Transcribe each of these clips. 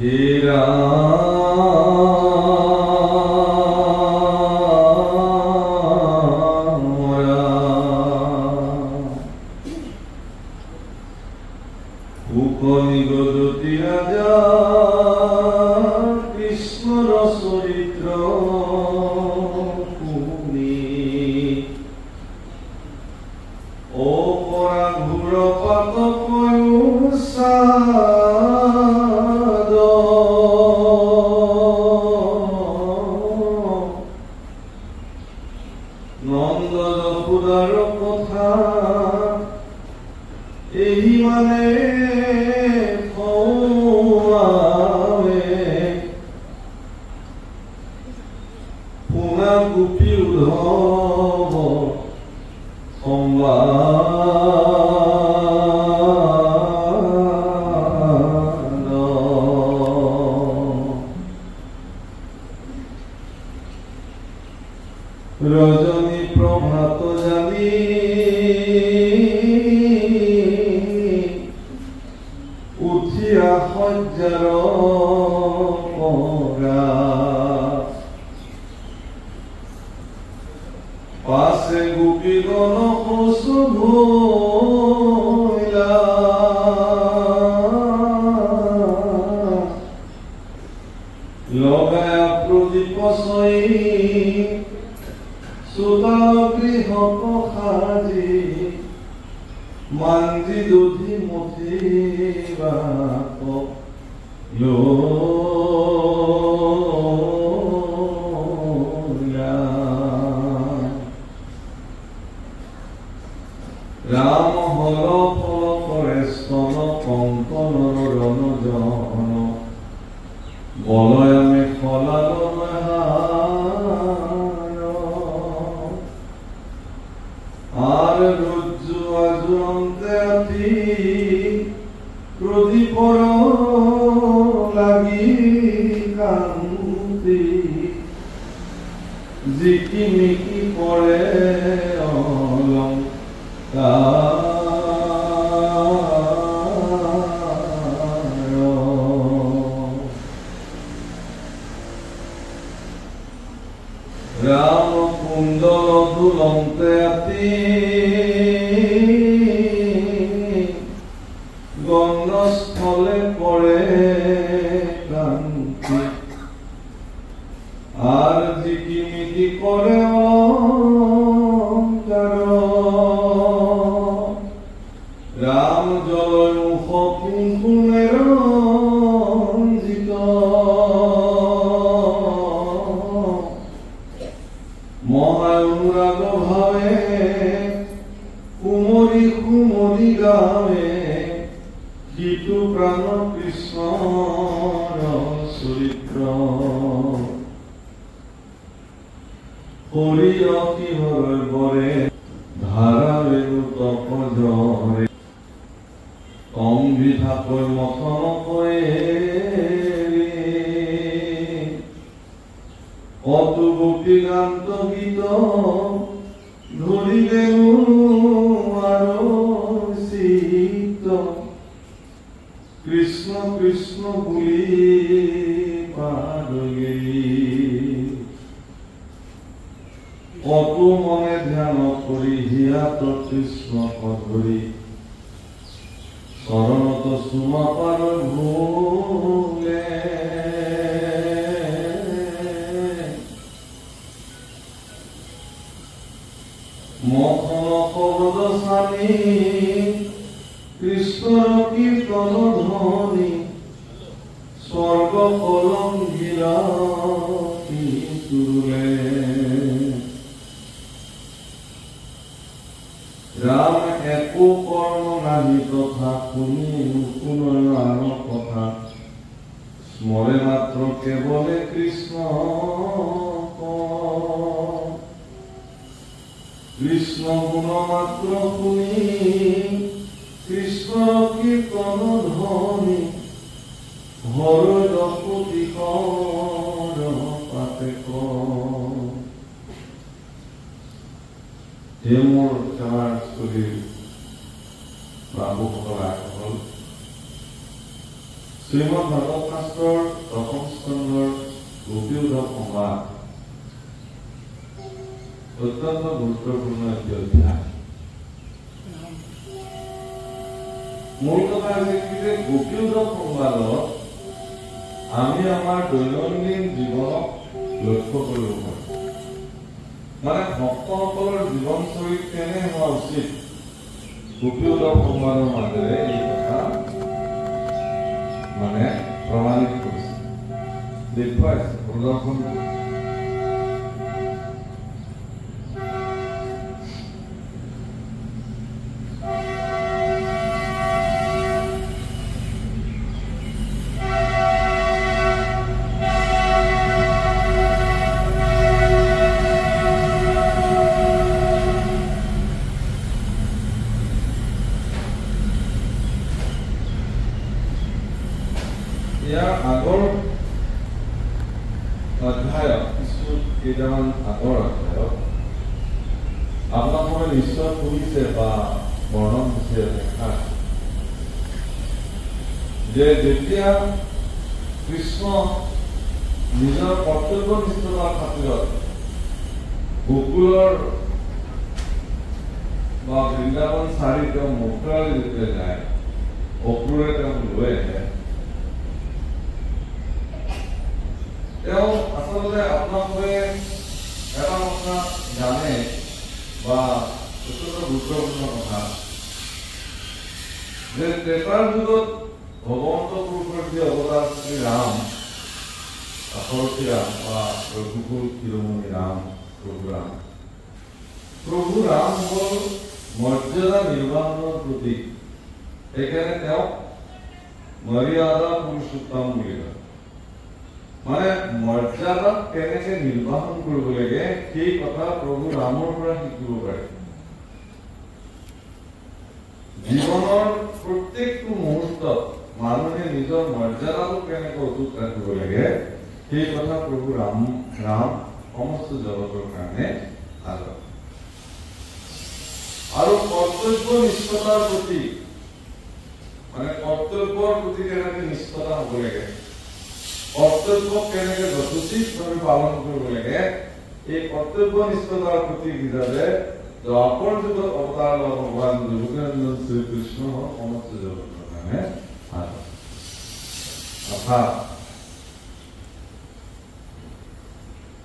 হে ৰাম উপনিগতি ৰাজা কৃষ্ণৰ চৰিত্ৰ শুনি অপৰা ঘূৰ পাত সাদ নন্দ যশোদাৰ কথা এই মানে পুনা গোপী উদ্ধৱ সংবাদ ৰজনী প্ৰভাত জানি উঠিয়া সজ্জাৰ পৰা পাছে গোপীগণ শোচ ভৈলা লগায় প্ৰদীপ চৈ চোতাল গৃহ সাজি মাঞ্জি দধি মঠিবাক ৰাম হল ফল কৰে স্তন কংকনৰ ৰণজন বলয়ামে ফলাল আর রজ্জু আজুরন্তে আতি প্রদীপর লাগি কান্তি জিকিমিকি পড়ে রাম কুণ্ডল দুলন্তে আতি গঙ্গস্থলে পড়ে ক্লান্তি আর জিকিমিকি করে রাম জলয় মুখ কুঙ্কুমে রঞ্জিত মহায় অনুরাগ ভাবে কুমরি কুমরি গাবে কিটু প্রাণ কৃষ্ণর চরিত্র হরিয় কিহর বরে ধারা তপজরে কম্বিধাকৈ মথন কয়ে কত গোপী গান্ত গীত ধরিলে আর শীত কৃষ্ণ কৃষ্ণ বুলি পারগে কত মনে ধ্যান করি হিয়াত কৃষ্ণ ধরি শরণত সুমা পার ভুলে মখন শব্দ সানি কৃষ্ণর কীর্তন ধ্বনি স্বর্গ কলঙ্গিরা তুলে রাম একো কর্ম নাহি তথা শুনি নুশুনয় আন কথা স্মরে মাত্র কেবলে কৃষ্ণ কৃষ্ণ গুণ মাত্র শুনি কৃষ্ণ কীর্তন ধ্বনি হর দশপতি পাতে হে মোৰ সেৱাৰ স্থলীৰ বাবুসকল আইসকল শ্ৰীমদ ভাগৱত শাস্ত্ৰৰ দশম স্কন্ধৰ গোপী উদ্ধৱ সংবাদ অত্যন্ত গুৰুত্বপূৰ্ণ এটি অধ্যায়। মূল কথা হৈছে যে গোপী উদ্ধৱ সংবাদত আমি আমাৰ দৈনন্দিন জীৱনক লক্ষ্য কৰিব পাৰোঁ। মানে ভক্তসকলৰ জীৱনশৈলী কেনে হোৱা উচিত গোপী উদ্ধৱ সংবাদৰ মাজেৰে এই কথা মানে প্ৰমাণিত কৰিছে, দেখুৱাইছে, প্ৰদৰ্শন কৰিছে। ইয়াৰ আগৰ অধ্যায়ত কিছু কেইটামান আগৰ অধ্যায়ত আপোনালোকে নিশ্চয় পঢ়িছে বা বৰ্ণন হৈছে দেখা যে যেতিয়া কৃষ্ণ নিজৰ কৰ্তব্যনিষ্ঠতাৰ খাতিৰত গোকুলৰ বা বৃন্দাবন চাৰি তেওঁ মথুৰালৈ যেতিয়া যায়, অক্ৰূৰে তেওঁক লৈ আহে। তেওঁ আচলতে আপোনালোকে এটা কথা জানে বা অত্যন্ত গুৰুত্বপূৰ্ণ কথা যে ত্ৰেতাৰ যুগত ভগৱন্ত পুৰুষৰ যি অৱতাৰ শ্ৰী ৰাম, আচৰতী ৰাম বা ৰঘুকুল শিৰোমণি ৰাম, প্ৰভু ৰাম হ'ল মৰ্যাদা নিৰ্বাহনৰ প্ৰতীক। সেইকাৰণে তেওঁক মৰ্যাদা পুৰুষোত্তম বুলি কয়। মানে মৰ্যাদাক কেনেকে নিৰ্বাহন কৰিব লাগে সেই কথা প্ৰভু ৰামৰ পৰা শিকিব পাৰে। জীৱনৰ প্ৰত্যেকটো মুহূৰ্তত মানুহে নিজৰ মৰ্যাদাটো কেনেকে অটুট ৰাখিব লাগে সেই কথা প্ৰভু ৰাম সমস্ত জগতৰ কাৰণে আদৰ্শ। আৰু কৰ্তব্যনিষ্ঠতাৰ প্ৰতি মানে কৰ্তব্যৰ প্ৰতি কেনেকে নিষ্ঠতা হ'ব লাগে, কৰ্তব্যক কেনেকে যথোচিতভাৱে পালন কৰিব লাগে, এই কৰ্তব্যনিষ্ঠতাৰ প্ৰতীক হিচাপে দ্বাপৰ যুগত অৱতাৰ লোৱা ভগৱান যোগেন্দ্ৰ শ্ৰীকৃষ্ণ সমস্ত জগতৰ কাৰণে আদৰ্শ। অৰ্থাৎ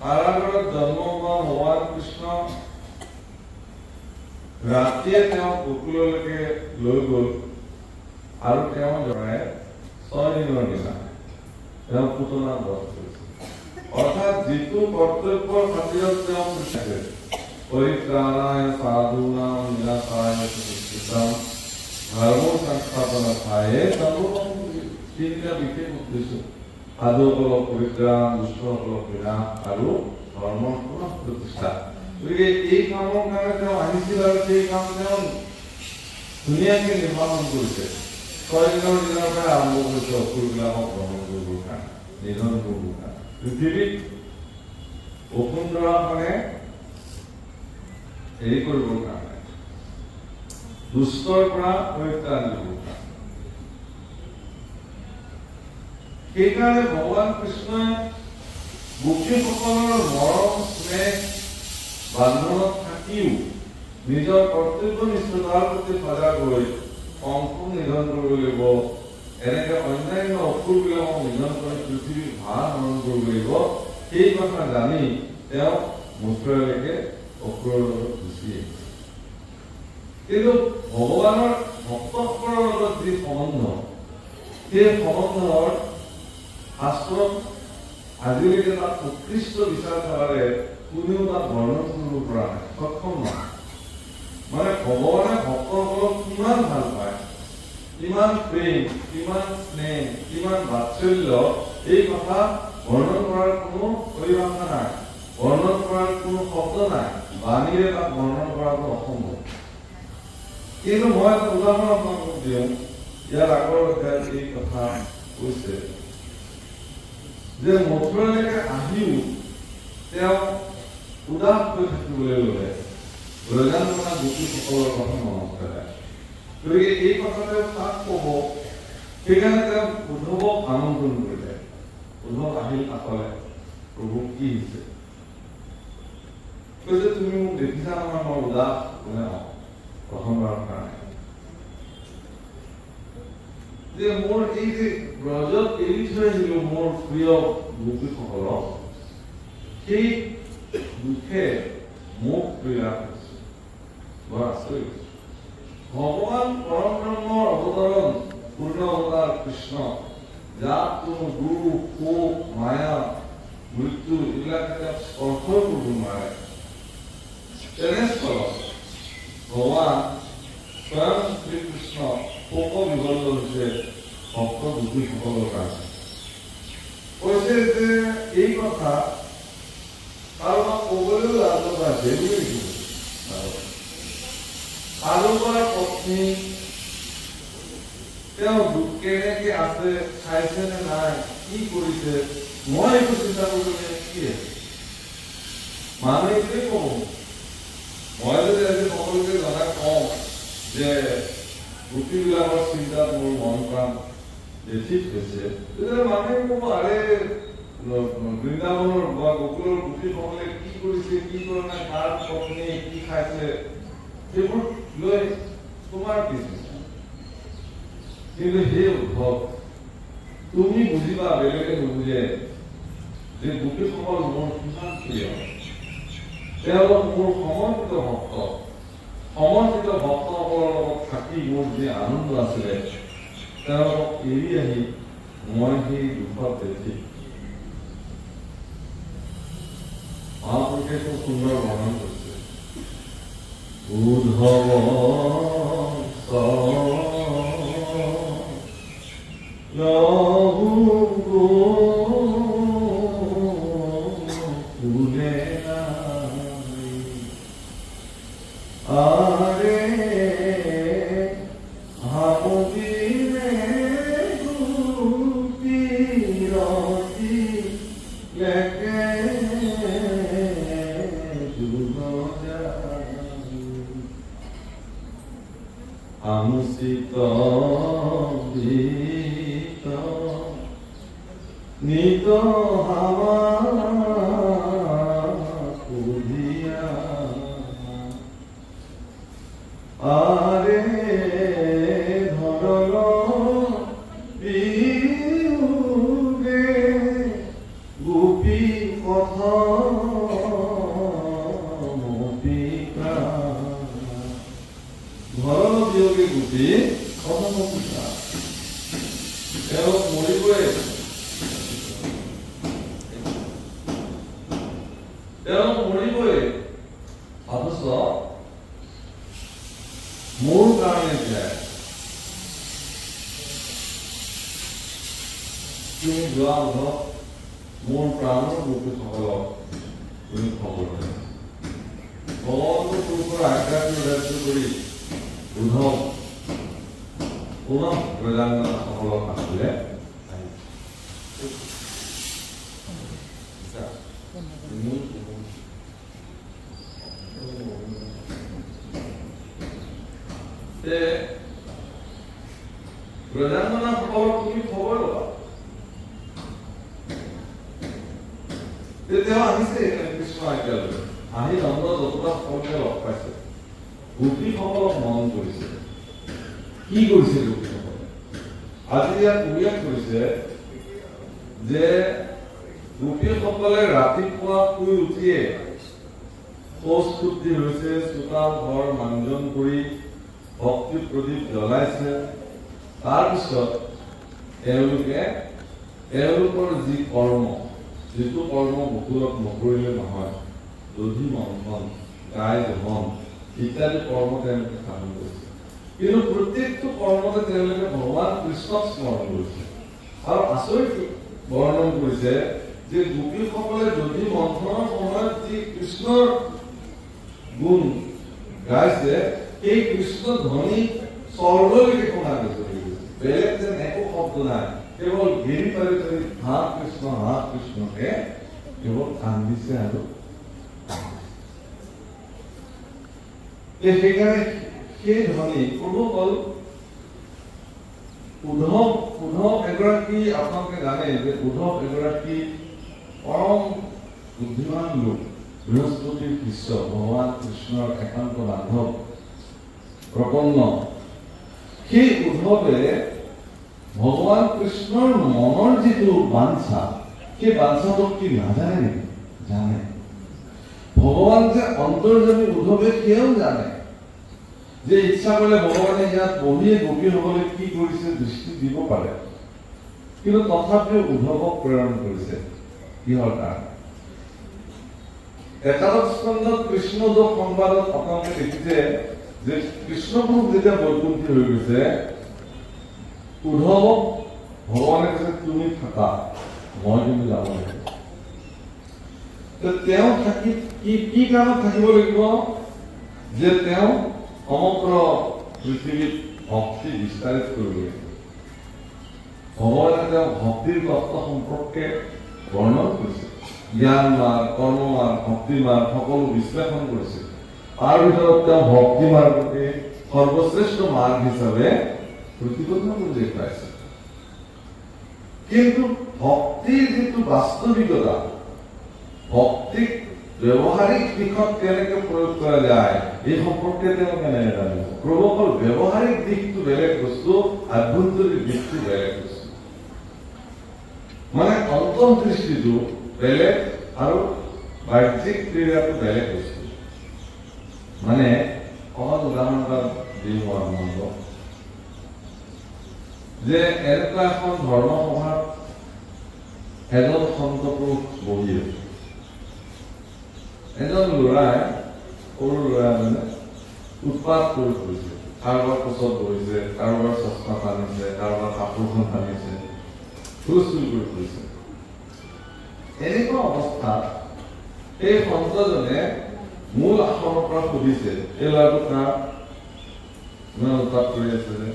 কাৰাগাৰত জন্ম হোৱা ভগৱান কৃষ্ণ ৰাতিয়ে তেওঁ গোকুললৈকে লৈ গ'ল আৰু তেওঁ জনাই 6 দিনৰ দিনা তেওঁ পুতনা বধ কৰিছে। অৰ্থাৎ যিটো কৰ্তব্যৰ খাতিৰত তেওঁ কৈছে পৰিত্ৰাণায় সাধূনাম বিনাশায় চিকিৎসাম ধৰ্ম সংস্থাপনায় তিনিটা বিশেষ উদ্দেশ্য: সাধুসকলক পৰিত্ৰাণ, দুষ্টসকলক বিনাশ আৰু ধৰ্মৰ পুনঃ প্ৰতিষ্ঠা। গতিকে এই কামৰ কাৰণে তেওঁ আহিছিল আৰু সেই কাম তেওঁ ধুনীয়াকে নিৰ্বাহন কৰিছে। 6 দিনৰ দিনৰ পৰা আৰম্ভ কৰিছে অসুৰবিলাকক গ্ৰহণ কৰিবৰ কাৰণে, নিধন কৰিবৰ কাৰণে, পৃথিৱীত বসুন্ধৰাখনে হেৰি কৰিবৰ কাৰণে, দুষ্টৰ পৰা পৰিত্ৰাণ দিবৰ কাৰণে। সেইকাৰণে ভগৱান কৃষ্ণই গোপীসকলৰ মৰম স্নেহ বান্ধনত থাকিও নিজৰ কৰ্তব্যনিষ্ঠতাৰ প্ৰতি সজাগ হৈ কংসক নিধন কৰিব লাগিব, এনেকে অন্যান্য অসুৰবিলাকক নিধন কৰি পৃথিৱীৰ ভাৰ হৰণ কৰিব লাগিব, সেই কথা জানি তেওঁ মথুৰালৈকে অসুৰৰ লগত গুচি আহিছে। কিন্তু ভগৱানৰ ভক্তসকলৰ লগত যি সম্বন্ধ, সেই সম্বন্ধৰ শাস্ত্ৰত আজিলৈকে তাত উৎকৃষ্ট বিচাৰধাৰাৰে কোনেও তাত বৰ্ণন কৰিব পৰা নাই, সক্ষম নহয়। মানে ভগৱানে ভক্তসকলক কিমান ভাল পায়, কিমান প্ৰেম, কিমান স্নেহ, কিমান বাৎসল্য, এই কথা বৰ্ণন কৰাৰ কোনো পৰিভাষা নাই, বৰ্ণন কৰাৰ কোনো শব্দ নাই, বাণীৰে তাক বৰ্ণন কৰাটো অসম্ভৱ। কিন্তু মই এটা উদাহৰণ আপোনালোকক দিওঁ। ইয়াৰ আগৰ অধ্যায়ত এই কথা কৈছে যে মথুৰালৈকে আহিও তেওঁ উদাস হৈ থাকিবলৈ ল'লে ব্ৰজাংগনা গোপীসকলৰ কথা মনত পেলায়। গতিকে এই কথাতে তাক ক'ব সেইকাৰণে তেওঁ উদ্ধৱক আমন্ত্ৰণ কৰিলে। উদ্ধৱ আহিল কাষলে, প্ৰভু কি হৈছে? কৈছে তুমি মোক দেখিছা নহয় মই উদাস? বোলে প্ৰথমবাৰৰ কাৰণে যে মোৰ এই যে ব্ৰজত এৰি থৈ আহিলো মোৰ প্ৰিয় গোপীসকলক, সেই দুখে মোক পীড়া কৰিছে। বৰ আচৰিত। ভগৱান পৰম ব্ৰহ্মৰ অৱতৰণ পূৰ্ণ অৱতাৰ কৃষ্ণ, যাক কোনো গুৰু শোক মায়া মৃত্যু এইবিলাক স্পৰ্শ কৰিব নোৱাৰে, তেনেস্থলত ভগৱান স্বয়ং শ্ৰীকৃষ্ণ শোক বিভল্ল হৈছে ভক্ত গোপীসকলৰ কাৰণে। কৈছে যে এই কথা কাৰোবাক কবলৈও লাজ পাইছে বুলি লিখিব। কাৰোবাৰ পত্নী তেওঁ কেনেকে আছে, খাইছে নে নাই, কি কৰিছে, মই একো চিন্তা কৰিবলৈ কি আছে? মানুহে এইটোৱে কব। মই যদি আজি সকলোকে জনাই কওঁ যে গোপীবিলাকৰ চিন্তাত মোৰ মন প্ৰাণ ঠিক হৈছে, তেতিয়া মানুহে কব আৰে বৃন্দাবনৰ বা গোকুলৰ গোপীসকলে কি কৰিছে, কি কৰা নাই, কাৰ পত্নী কি খাইছে, সেইবোৰ লৈ তোমাৰ কি চিন্তা? কিন্তু সেই উদ্ধৱ তুমি বুজিবা, বেলেগে নুবুজে যে গোপীসকল মোৰ কিমান প্ৰিয়। তেওঁলোক মোৰ সমৰ্পিত ভক্ত। সমৰ্পিত ভক্তসকলৰ লগত থাকি মোৰ যি আনন্দ আছিলে, তেওঁলোকক এৰি আহি মই সেই দুখত দেখি মহাপুৰুষে খুব সুন্দৰ বৰ্ণন কৰিছে। উদ্ধৱ মোৰ কাৰণে তুমি যোৱা উদ্ধৱ মোৰ প্ৰাণৰ গোপীসকলক তুমি খবৰ দিয়া। ভগৱানৰ তোৰ আজ্ঞাটো ৰাজ্য কৰি উদ্ধৱ পুনঃ ব্ৰজাংগনাসকলক আছিলে ব্ৰজাংগনাসকলক তুমি খবৰ ল'বা। তেওঁ আহিছে কৃষ্ণ আজ্ঞালৈ, আহি নন্দ যশোদা সকলোকে লগ পাইছে, গোপীসকলক মন কৰিছে। কি কৰিছে গোপীসকলে? আজি ইয়াত উল্লেখ কৰিছে যে গোপীসকলে ৰাতিপুৱা শুই উঠিয়ে শৌচ শুদ্ধি হৈছে, চোতাল ঘৰ মাঞ্জন কৰি ভক্তি প্ৰদীপ জ্বলাইছে। তাৰপিছত তেওঁলোকৰ যি কৰ্ম, যিটো কৰ্ম বকুলত নকৰিলে নহয়, দধি মন্থন, গাই দহন ইত্যাদি কৰ্ম তেওঁলোকে সাধন কৰিছে। কিন্তু প্ৰত্যেকটো কৰ্মতে তেওঁলোকে ভগৱান কৃষ্ণক স্মৰণ কৰিছে। আৰু আচৰিত বৰ্ণন কৰিছে যে গোপীসকলে দধি মন্থনৰ সময়ত যি কৃষ্ণৰ গুণ গাইছে, সেই কৃষ্ণ ধ্বনি স্বৰ্গলৈকে শুনা গৈছে। বেলেগ যেন একো শব্দ নাই, কেৱল ঘেৰি পাৰি পাৰি হা কৃষ্ণকে কেৱল কান্দিছে। আৰু সেইকাৰণে সেই ধ্বনি প্ৰভু কল উদ্ধৱ এগৰাকী আপোনালোকে জানে যে উদ্ধৱ এগৰাকী পৰম বুদ্ধিমান লোক, বৃহস্পতিৰ শিষ্য, ভগৱান কৃষ্ণৰ একান্ত বান্ধৱ, প্ৰপন্ন। সেই উদ্ধৱে ভগৱান কৃষ্ণৰ মনৰ যিটো বাঞ্ছা, সেই বাঞ্ছাটো কি নাজানে নেকি? জানে। ভগৱান যে অন্তৰ্যামী উদ্ধৱে সেয়াও জানে যে ইচ্ছা কৰিলে ভগৱানে ইয়াত বহিয়ে গোপীসকলে কি কৰিছে দৃষ্টি দিব পাৰে, কিন্তু তথাপিও উদ্ধৱক প্ৰেৰণ কৰিছে। কিহৰ কাৰণে? একাদশ স্কন্ধত কৃষ্ণযোগ সংবাদত আপোনালোকে দেখিছে যে কৃষ্ণপুৰুষ যেতিয়া বৈকুণ্ঠী হৈ গৈছে, উদ্ধৱক ভগৱানে কৈছে তুমি থাকা, মই কিন্তু যাব লাগিব। তেওঁ থাকি কি কাৰণত থাকিব লাগিব? যে তেওঁ সমগ্ৰ পৃথিৱীত ভক্তি বিস্তাৰিত কৰিব লাগিব। ভগৱানে তেওঁ ভক্তিৰ তত্ত্ব সম্পৰ্কে বৰ্ণন কৰিছে, জ্ঞান মাৰ্গ, কৰ্ম মাৰ্গ, ভক্তি মাৰ্গ সকলো বিশ্লেষণ কৰিছে। তাৰ ভিতৰত তেওঁ ভক্তি মাৰ্গকে সৰ্বশ্ৰেষ্ঠ মাৰ্গ হিচাপে প্ৰতিপন্ন কৰি দেখুৱাইছে। কিন্তু ভক্তিৰ যিটো বাস্তৱিকতা, ভক্তিক ব্যৱহাৰিক দিশত কেনেকৈ প্ৰয়োগ কৰা যায় এই সম্পৰ্কে তেওঁ কেনেকৈ জানিব? প্ৰভু অকল ব্যৱহাৰিক দিশটো বেলেগ বস্তু, আভ্যন্তৰিক দিশটো বেলেগ বস্তু। মানে অন্তৰ্দৃষ্টিটো বেলেগ আৰু বাহ্যিক ক্ৰিয়াটো বেলেগ বস্তু। মানে সহজ উদাহৰণ এটা দিওঁ আপোনালোকক যে এনেকুৱা এখন ধৰ্মসভাত এজন সন্ত পুৰুষ বহি আছে। এজন ল'ৰাই, সৰু ল'ৰাই মানে উৎপাত কৰি ফুৰিছে। কাৰোবাৰ কোচত বহিছে, কাৰোবাৰ চশমা টানিছে, কাৰোবাৰ কাপোৰখন টানিছে, হুলস্থুল কৰি ফুৰিছে। এনেকুৱা অৱস্থাত এই সন্তজনে মূল আসনৰ পৰা সুধিছে, এই ল'ৰাটো কাৰ? ইমান উৎপাত কৰি আছে যে,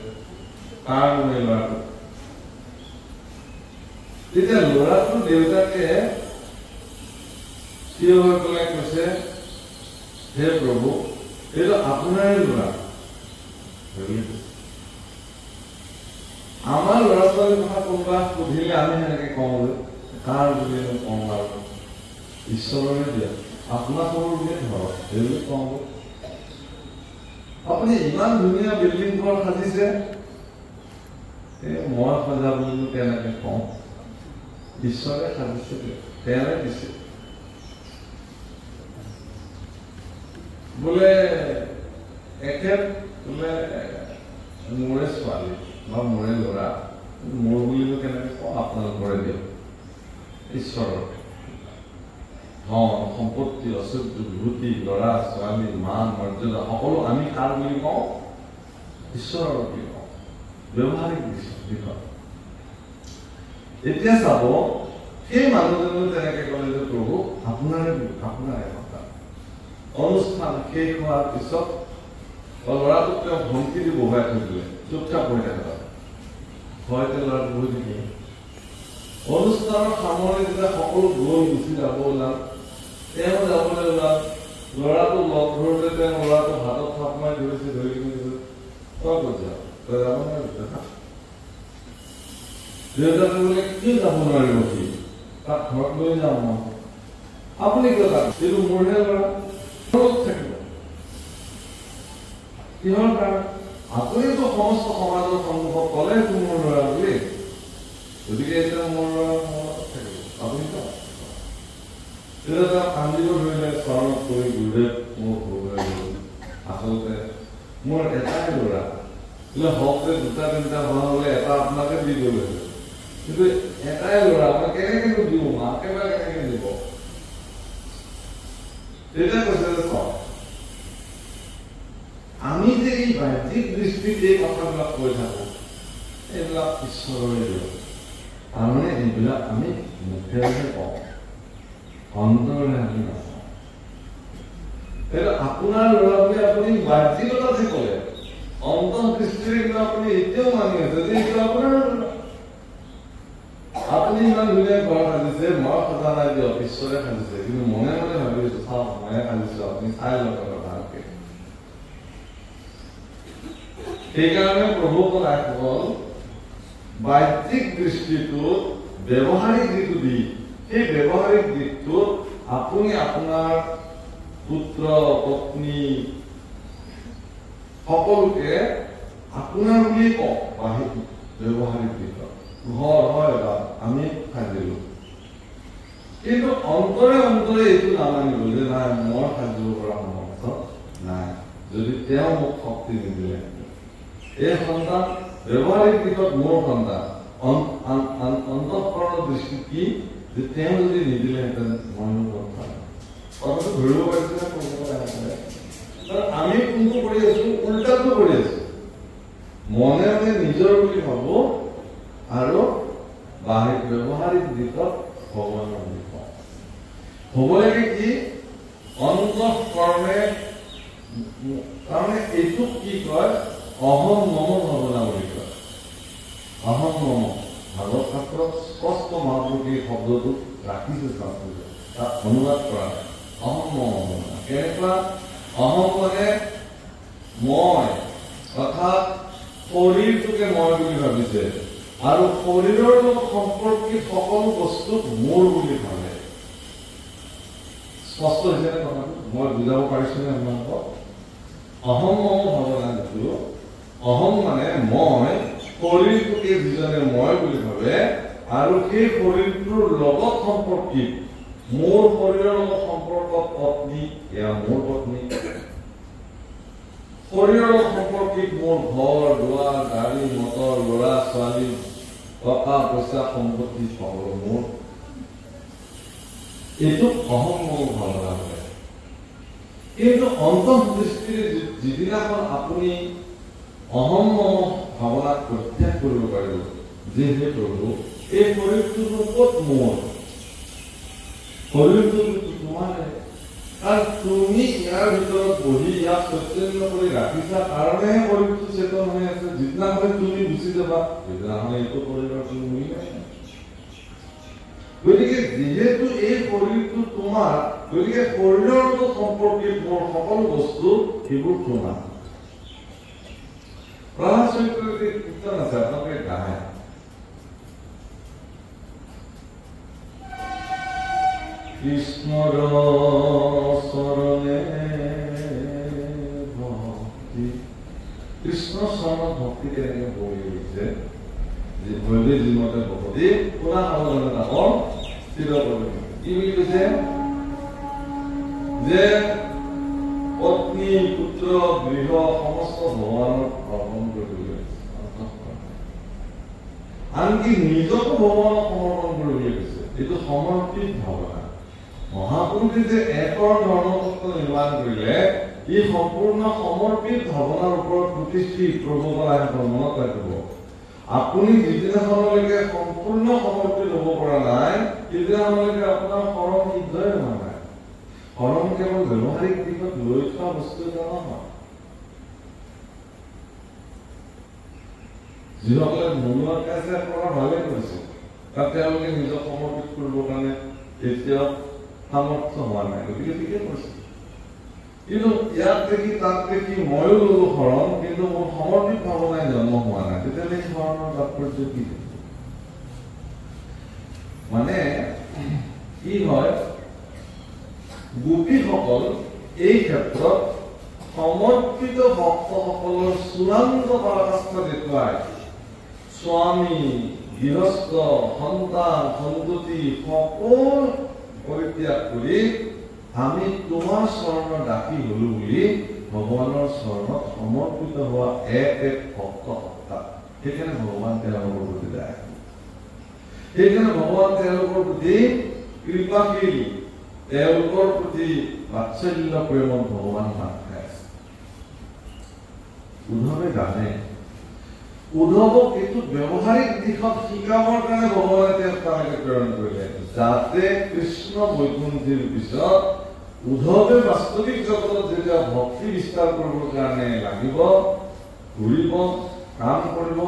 কাৰ মানে এই ল'ৰাটো? তেতিয়া ল'ৰাটোৰ দেউতাকে থিয় হৈ পেলাই কৈছে, হে প্ৰভু, এইটো আপোনাৰে ল'ৰা। আমাৰ ল'ৰা ছোৱালীৰ কথা কোনোবা সুধিলে আমি সেনেকে কওঁ যে কাৰ বুলি কওঁ আৰু ঈশ্বৰৰে দিয়া, আপোনাৰ সৰু বুলিয়ে ধৰক সেই বুলি কওঁ। আপুনি ইমান ধুনীয়া বিল্ডিং ঘৰ সাজিছে, মই সজা বুলি কেনেকে কওঁ? ঈশ্বৰে সাজিছে, তেওঁৰে দিছে। বোলে এখেত বোলে মোৰে ছোৱালী বা মোৰে ল'ৰা, মোৰ বুলিনো কেনেকে কওঁ? আপোনালোকৰে দিয়ক। ঈশ্বৰৰ ধন সম্পত্তি, ঐশ্বৰ্য, বিভূতি, ল'ৰা ছোৱালী, মান মৰ্যাদা সকলো আমি কাৰ বুলি কওঁ? ঈশ্বৰৰ বুলি কওঁ, ব্যৱহাৰিক দিশত। এতিয়া চাব, সেই মানুহজনে তেনেকে ক'লে যে প্ৰভু আপোনাৰে কথা। অনুষ্ঠান শেষ হোৱাৰ পিছত ল'ৰাটোক তেওঁ ভংকি দি বহুৱাই থৈ দিলে, চুপচাপ বহি থাকে। হয়তো ল'ৰাটো বহি থাকিলে। অনুষ্ঠানৰ সামৰণি যেতিয়া সকলো গৈ গুচি যাব ওলাল, তেওঁ যাবলৈ ওলাল। ল'ৰাটো লগ ধৰোতে তেওঁ ল'ৰাটো হাতত থাপ মাৰি ধৰিছে, ধৰি তই ক'ত যাৱ? তই যাব নোৱাৰিব। দেউতাকে বোলে কি যাব নোৱাৰিব? সি তাক ঘৰত লৈ যাওঁ মই। আপুনি কিয় তাক? এইটো মোৰহে ল'ৰা, থাকিব। কিহৰ কাৰণে? আপুনিতো সমস্ত সমাজৰ সন্মুখত ক'লে এইটো মোৰ ল'ৰা বুলি, গতিকে এতিয়া মোৰ ল'ৰা থাকিব। আপুনি তেতিয়া তাক কান্দিব ধৰিলে, চৰণত কৰি গুৰুদেৱ মোৰ ভুল হৈ গ'ল, আচলতে মোৰ এটাই ল'ৰা, বোলে হওক যে দুটা তিনিটা হোৱা হ'লে এটা আপোনাকে দি গ'লে, কিন্তু এটাই ল'ৰা মই কেনেকৈ দিওঁ? মাকে বা কেনেকৈ দিব? তেতিয়া কৈছে যে আমি যে এই বাহ্যিক দৃষ্টিত এই কথাবিলাক কৈ থাকো, এইবিলাক ঈশ্বৰৰে দিয়ক। তাৰমানে এইবিলাক আমি মুখেৰে কওঁ, অন্তৰেৰে আমি নকওঁ। এইটো আপোনাৰ ল'ৰা বুলি আপুনি বাহ্যিকতা যে ক'লে, অন্তৰ্দৃষ্টিৰে কিন্তু আপুনি এতিয়াও মানি আছে যে এইটো আপোনাৰ ল'ৰা। আপুনি ইমান ধুনীয়া ঘৰ সাজিছে, মই সজা নাই দিয়ক, ঈশ্বৰে সাজিছে, কিন্তু মনে মনে ভাবিছো চাওক ময়ে সাজিছো, আপুনি চাই লওক ভালকে। সেইকাৰণে প্ৰভু ক'ল বাহ্যিক দৃষ্টিটোত ব্যৱহাৰিক যিটো দিশ সেই ব্যৱহাৰিক দিশটোত আপুনি আপোনাৰ পুত্ৰ পত্নী সকলোকে আপোনাৰ বুলি কওক বাহিৰ ব্যৱহাৰিক দিশত ঘৰ হয় বা আমি সাজিলো কিন্তু অন্তৰে অন্তৰে এইটো নামানিব যে নাই মই সাজিব পৰা সমৰ্থ নাই যদি তেওঁ মোক শক্তি নিদিলে এই সন্তান ব্যৱহাৰিক দিশত মোৰ সন্তান অন্তঃকৰণৰ দৃষ্টি কি যে তেওঁ যদি নিদিলেহেঁতেন ময়ো কথা কথাটো ধৰিব পাৰিছিলে আমি কোনটো কৰি আছো উল্টাটো কৰি আছো মনে মনে নিজৰ বুলি ভাবো আৰু বাহিৰ ব্যৱহাৰিক দিশত ভগৱানৰ বুলি কওঁ হ'ব লাগে কি অন্তঃকৰণে তাৰমানে এইটো কি কয় অহম মম ভাৱনা বুলি কয় অহম মম ভাগৱত শাস্ত্ৰত স্পষ্ট মহাপুৰুষে শব্দটো ৰাখিছে শাস্ত্ৰত তাত অনুবাদ কৰা অহম মম ভাৱনা কেনেকুৱা অহম মানে মই অৰ্থাৎ শৰীৰটোকে মই বুলি ভাবিছে আৰু শৰীৰৰ লগত সম্পৰ্কিত সকলো বস্তুক মোৰ বুলি ভাবে স্পষ্ট হৈছে নে কথাটো মই বুজাব পাৰিছোনে আপোনালোকক অহম মম ভাৱনা যিটো অহম মানে মই শৰীৰটোকে যিজনে মই বুলি ভাবে আৰু সেই শৰীৰটোৰ লগত সম্পৰ্কিত মোৰ শৰীৰৰ লগত সম্পৰ্ক পত্নী এয়া মোৰ পত্নী শৰীৰৰ সম্পৰ্কিত মোৰ ঘৰ দুৱাৰ গাড়ী মটৰ ল'ৰা ছোৱালী টকা পইচা সম্পত্তি সকলো মোৰ এইটো অহম মম ভাৱনা হয় কিন্তু অন্তৰ্দৃষ্টিৰে যিদিনাখন আপুনি অহম মম ভাৱনাক প্ৰত্যাগ কৰিব পাৰিব যে হে প্ৰভু এই শৰীৰটো ক'ত মোৰ শৰীৰটো তোমাৰ আৰু তুমি ইয়াৰ ভিতৰত বহি ইয়াক চৈতন্য কৰি ৰাখিছা কাৰণেহে শৰীৰটো চেতন হৈ আছে যিদিনাখনে তুমি গুচি যাবা সেইদিনাখনে এইটো শৰীৰৰ কোনো মূল্য নাই গতিকে যিহেতু এই শৰীৰটো তোমাৰ গতিকে শৰীৰৰ লগত সম্পৰ্কিত মোৰ সকলো বস্তু সেইবোৰ তোমাৰ প্ৰহ্লাদ চৰিত্ৰৰ কীৰ্তন আছে আপোনালোকে গায় কৃষ্ণৰ চৰণে ভক্তি কৃষ্ণ চৰণত ভক্তি কেনেকৈ বহি গৈছে যে ভৈৰৱী জীৱনতে ভক্তি পুৰা সাৱধানতা হল স্থিৰ কৰি কি বুলি কৈছে যে পত্নী পুত্ৰ গৃহ সমস্ত ভগৱানক অৰ্পণ কৰিবলৈ আনকি নিজকো ভগৱানক সমৰ্পণ কৰিবলৈ কৈছে এইটো সমৰ্পিত ভাৱনা মহাপুৰুষে যে একৰ ধৰ্মতত্ব নিৰ্মাণ কৰিলে ই সম্পূৰ্ণ সমৰ্পিত ভাৱনাৰ ওপৰত প্ৰতিষ্ঠিত প্ৰভুসকলে মনত ৰাখিব আপুনি যিদিনাখনলৈকে সম্পূৰ্ণ সমৰ্পিত হ'ব পৰা নাই সেইদিনাখনলৈকে আপোনাৰ শৰণ সিদ্ধই হোৱা নাই শৰণ কেৱল ব্যৱহাৰিক দিশত লৈ থোৱা বস্তু এটা নহয় যিসকলে মনোৱাৰ কাছে আপোনাৰ ভালে কৰিছে তাত তেওঁলোকে নিজক সমৰ্পিত কৰিবৰ কাৰণে এতিয়াও সামৰ্থ্য হোৱা নাই গতিকে ঠিকে কৰিছে কিন্তু ইয়াত দেখি তাত দেখি ময়ো ললো শৰণ কিন্তু মোৰ সমৰ্পিত ভাৱনাই জন্ম হোৱা নাই তেতিয়াহ'লে এই শৰণৰ তাৎপৰ্য কি মানে কি হয় গোপীসকল এই ক্ষেত্ৰত সমৰ্পিত ভক্তসকলৰ চূড়ান্ত পৰাকাষ্ঠা দেখুৱাই স্বামী গৃহস্থ সন্তান সন্ততি সকলো পৰিত্যাগ কৰি আমি তোমাৰ চৰণৰ দাসী হলো বুলি ভগৱানৰ চৰণত সমৰ্পিত হোৱা এক এক ভক্ত সত্তা সেইকাৰণে ভগৱান তেওঁলোকৰ প্ৰতি যায় সেইকাৰণে ভগৱান তেওঁলোকৰ প্ৰতি কৃপাশীল তেওঁলোকৰ প্ৰতি বাৎসল্য প্ৰেমত ভগৱান মাত খাই আছে উদ্ধৱে জানে উদ্ধৱক এইটো ব্যৱহাৰিক দিশত শিকাবৰ কাৰণে ভগৱানে তেওঁক তালৈকে প্ৰেৰণ কৰিলে যাতে কৃষ্ণ বৈকুণ্ঠীৰ পিছত উদ্ধৱে বাস্তৱিক জগতত যেতিয়া ভক্তি বিস্তাৰ কৰিবৰ কাৰণে লাগিব ঘূৰিব কাম কৰিব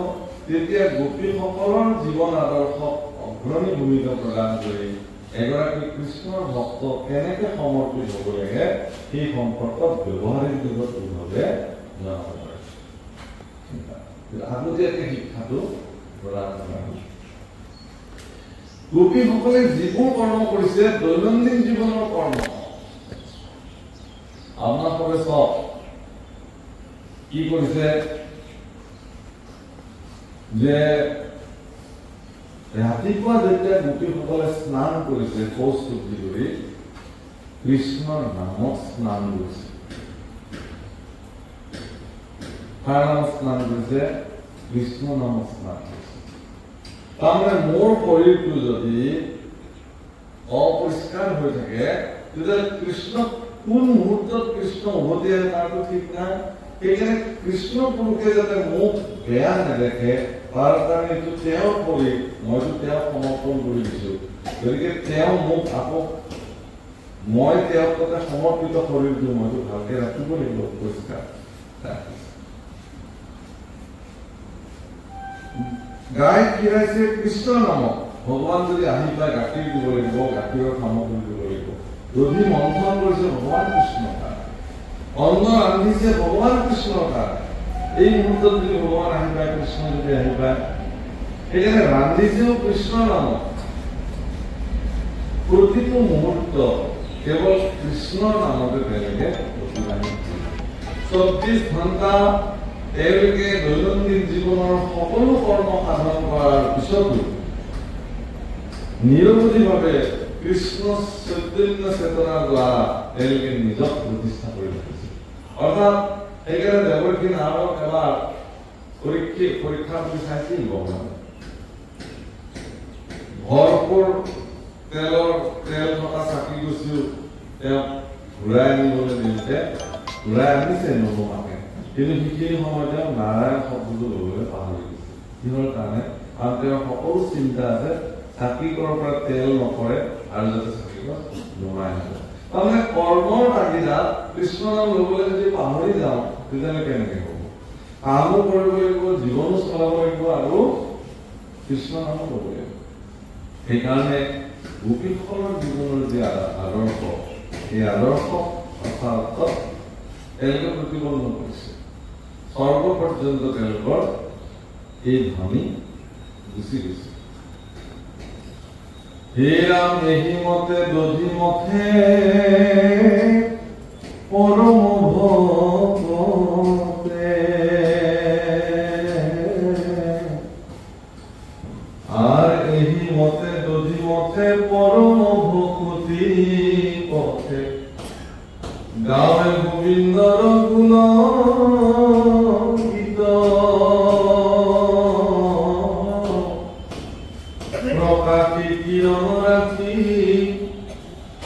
তেতিয়া গোপীসকলৰ জীৱন আদৰ্শক অগ্ৰণী ভূমিকা প্ৰদান কৰি এগৰাকী কৃষ্ণৰ ভক্ত কেনেকে সমৰ্পিত হ'ব লাগে সেই সম্পৰ্কত ব্যৱহাৰিক দিশত উদ্ধৱে জনাব পাৰে আগতীয়াকৈ শিক্ষাটো গোপীসকলে যিবোৰ কৰ্ম কৰিছে দৈনন্দিন জীৱনৰ কৰ্ম আপোনালোকে চব কি কৰিছে যে ৰাতিপুৱা যেতিয়া গোপীসকলে স্নান কৰিছে শৌচ শুদ্ধি কৰি কৃষ্ণৰ নামত স্নান কৰিছে স্নান কৰিছে কৃষ্ণ নামত স্নান কৰিছে তাৰমানে মোৰ শৰীৰটো যদি অপৰিষ্কাৰ হৈ থাকে তেতিয়াহ'লে কৃষ্ণ কোন মুহূৰ্তত কৃষ্ণ উভতি আহে তাৰটো ঠিক নাই সেইকাৰণে কৃষ্ণ পুৰুষে যাতে মোক বেয়া নেদেখে তাৰ কাৰণে এইটো তেওঁৰ শৰীৰ মইতো তেওঁক সমৰ্পণ কৰি দিছোঁ গতিকে তেওঁ মোক আকৌ মই তেওঁক তাতে সমৰ্পিত শৰীৰটো মইতো ভালকে ৰাখিব লাগিব পৰিষ্কাৰ গাই খিৰাইছে কৃষ্ণৰ নামত ভগৱান যদি আহি পাই গাখীৰ দিব লাগিব গাখীৰৰ সামগ্ৰী দিব লাগিব দধি মন্থন কৰিছে ভগৱান কৃষ্ণৰ কাৰণে অন্ন ৰান্ধিছে ভগৱান কৃষ্ণৰ কাৰণে এই মুহূৰ্তত যদি ভগৱান আহি পায় কৃষ্ণ যদি আহি পায় সেইকাৰণে ৰান্ধিছেও কৃষ্ণৰ নামত প্ৰতিটো মুহূৰ্ত কেৱল কৃষ্ণৰ নামতে তেওঁলোকে 24 ঘণ্টা তেওঁলোকে দৈনন্দিন জীৱনৰ সকলো কৰ্ম সাধন কৰাৰ পিছতো নিৰৱধিভাৱে কৃষ্ণ চৈতন্য চেতনাৰ দ্বাৰা তেওঁলোকে নিজক প্ৰতিষ্ঠা কৰি ৰাখিছে অৰ্থাৎ সেইকাৰণে দেৱকী নাৰদক এবাৰ পৰীক্ষা কৰি চাইছিল ভগৱানে ভৰপূৰ তেল থকা চাকি গছিও তেওঁক ঘূৰাই আনিবলৈ দিওঁতে ঘূৰাই আনিছে নোহোৱাকে কিন্তু সেইখিনি সময়তে নাৰায়ণ শব্দটো ল'বলৈ পাহৰি গৈছে কিহৰ কাৰণে কাৰণ তেওঁৰ সকলো চিন্তা আছে চাকিকৰ পৰা তেল নকৰে আৰু যাতে চাকিকৰ নুমাই নাযায় তাৰমানে কৰ্মৰ তাগিদাত কৃষ্ণ নাম ল'বলৈ যদি পাহৰি যাওঁ তেতিয়াহ'লে কেনেকৈ হ'ব কামো কৰিব লাগিব জীৱনো চলাব লাগিব আৰু কৃষ্ণ নামো ল'ব লাগিব সেইকাৰণে গোপীসকলৰ জীৱনৰ যি আদৰ্শ এই আদৰ্শ অৰ্থাৎ তেওঁলোকে প্ৰতিবন্ধ কৰিছে সৰ্ব পৰ্যন্ত তেওঁলোকৰ এই ধ্বনি গুচি গৈছে হে ৰাম এহি মতে দধি মথে পৰম ভক্তে আৰ এহি মতে দধি মথে পৰম ভক্তি পথে গাৱে গোবিন্দৰ গুণ গীত প্ৰকাশী কিৰণ ৰাখি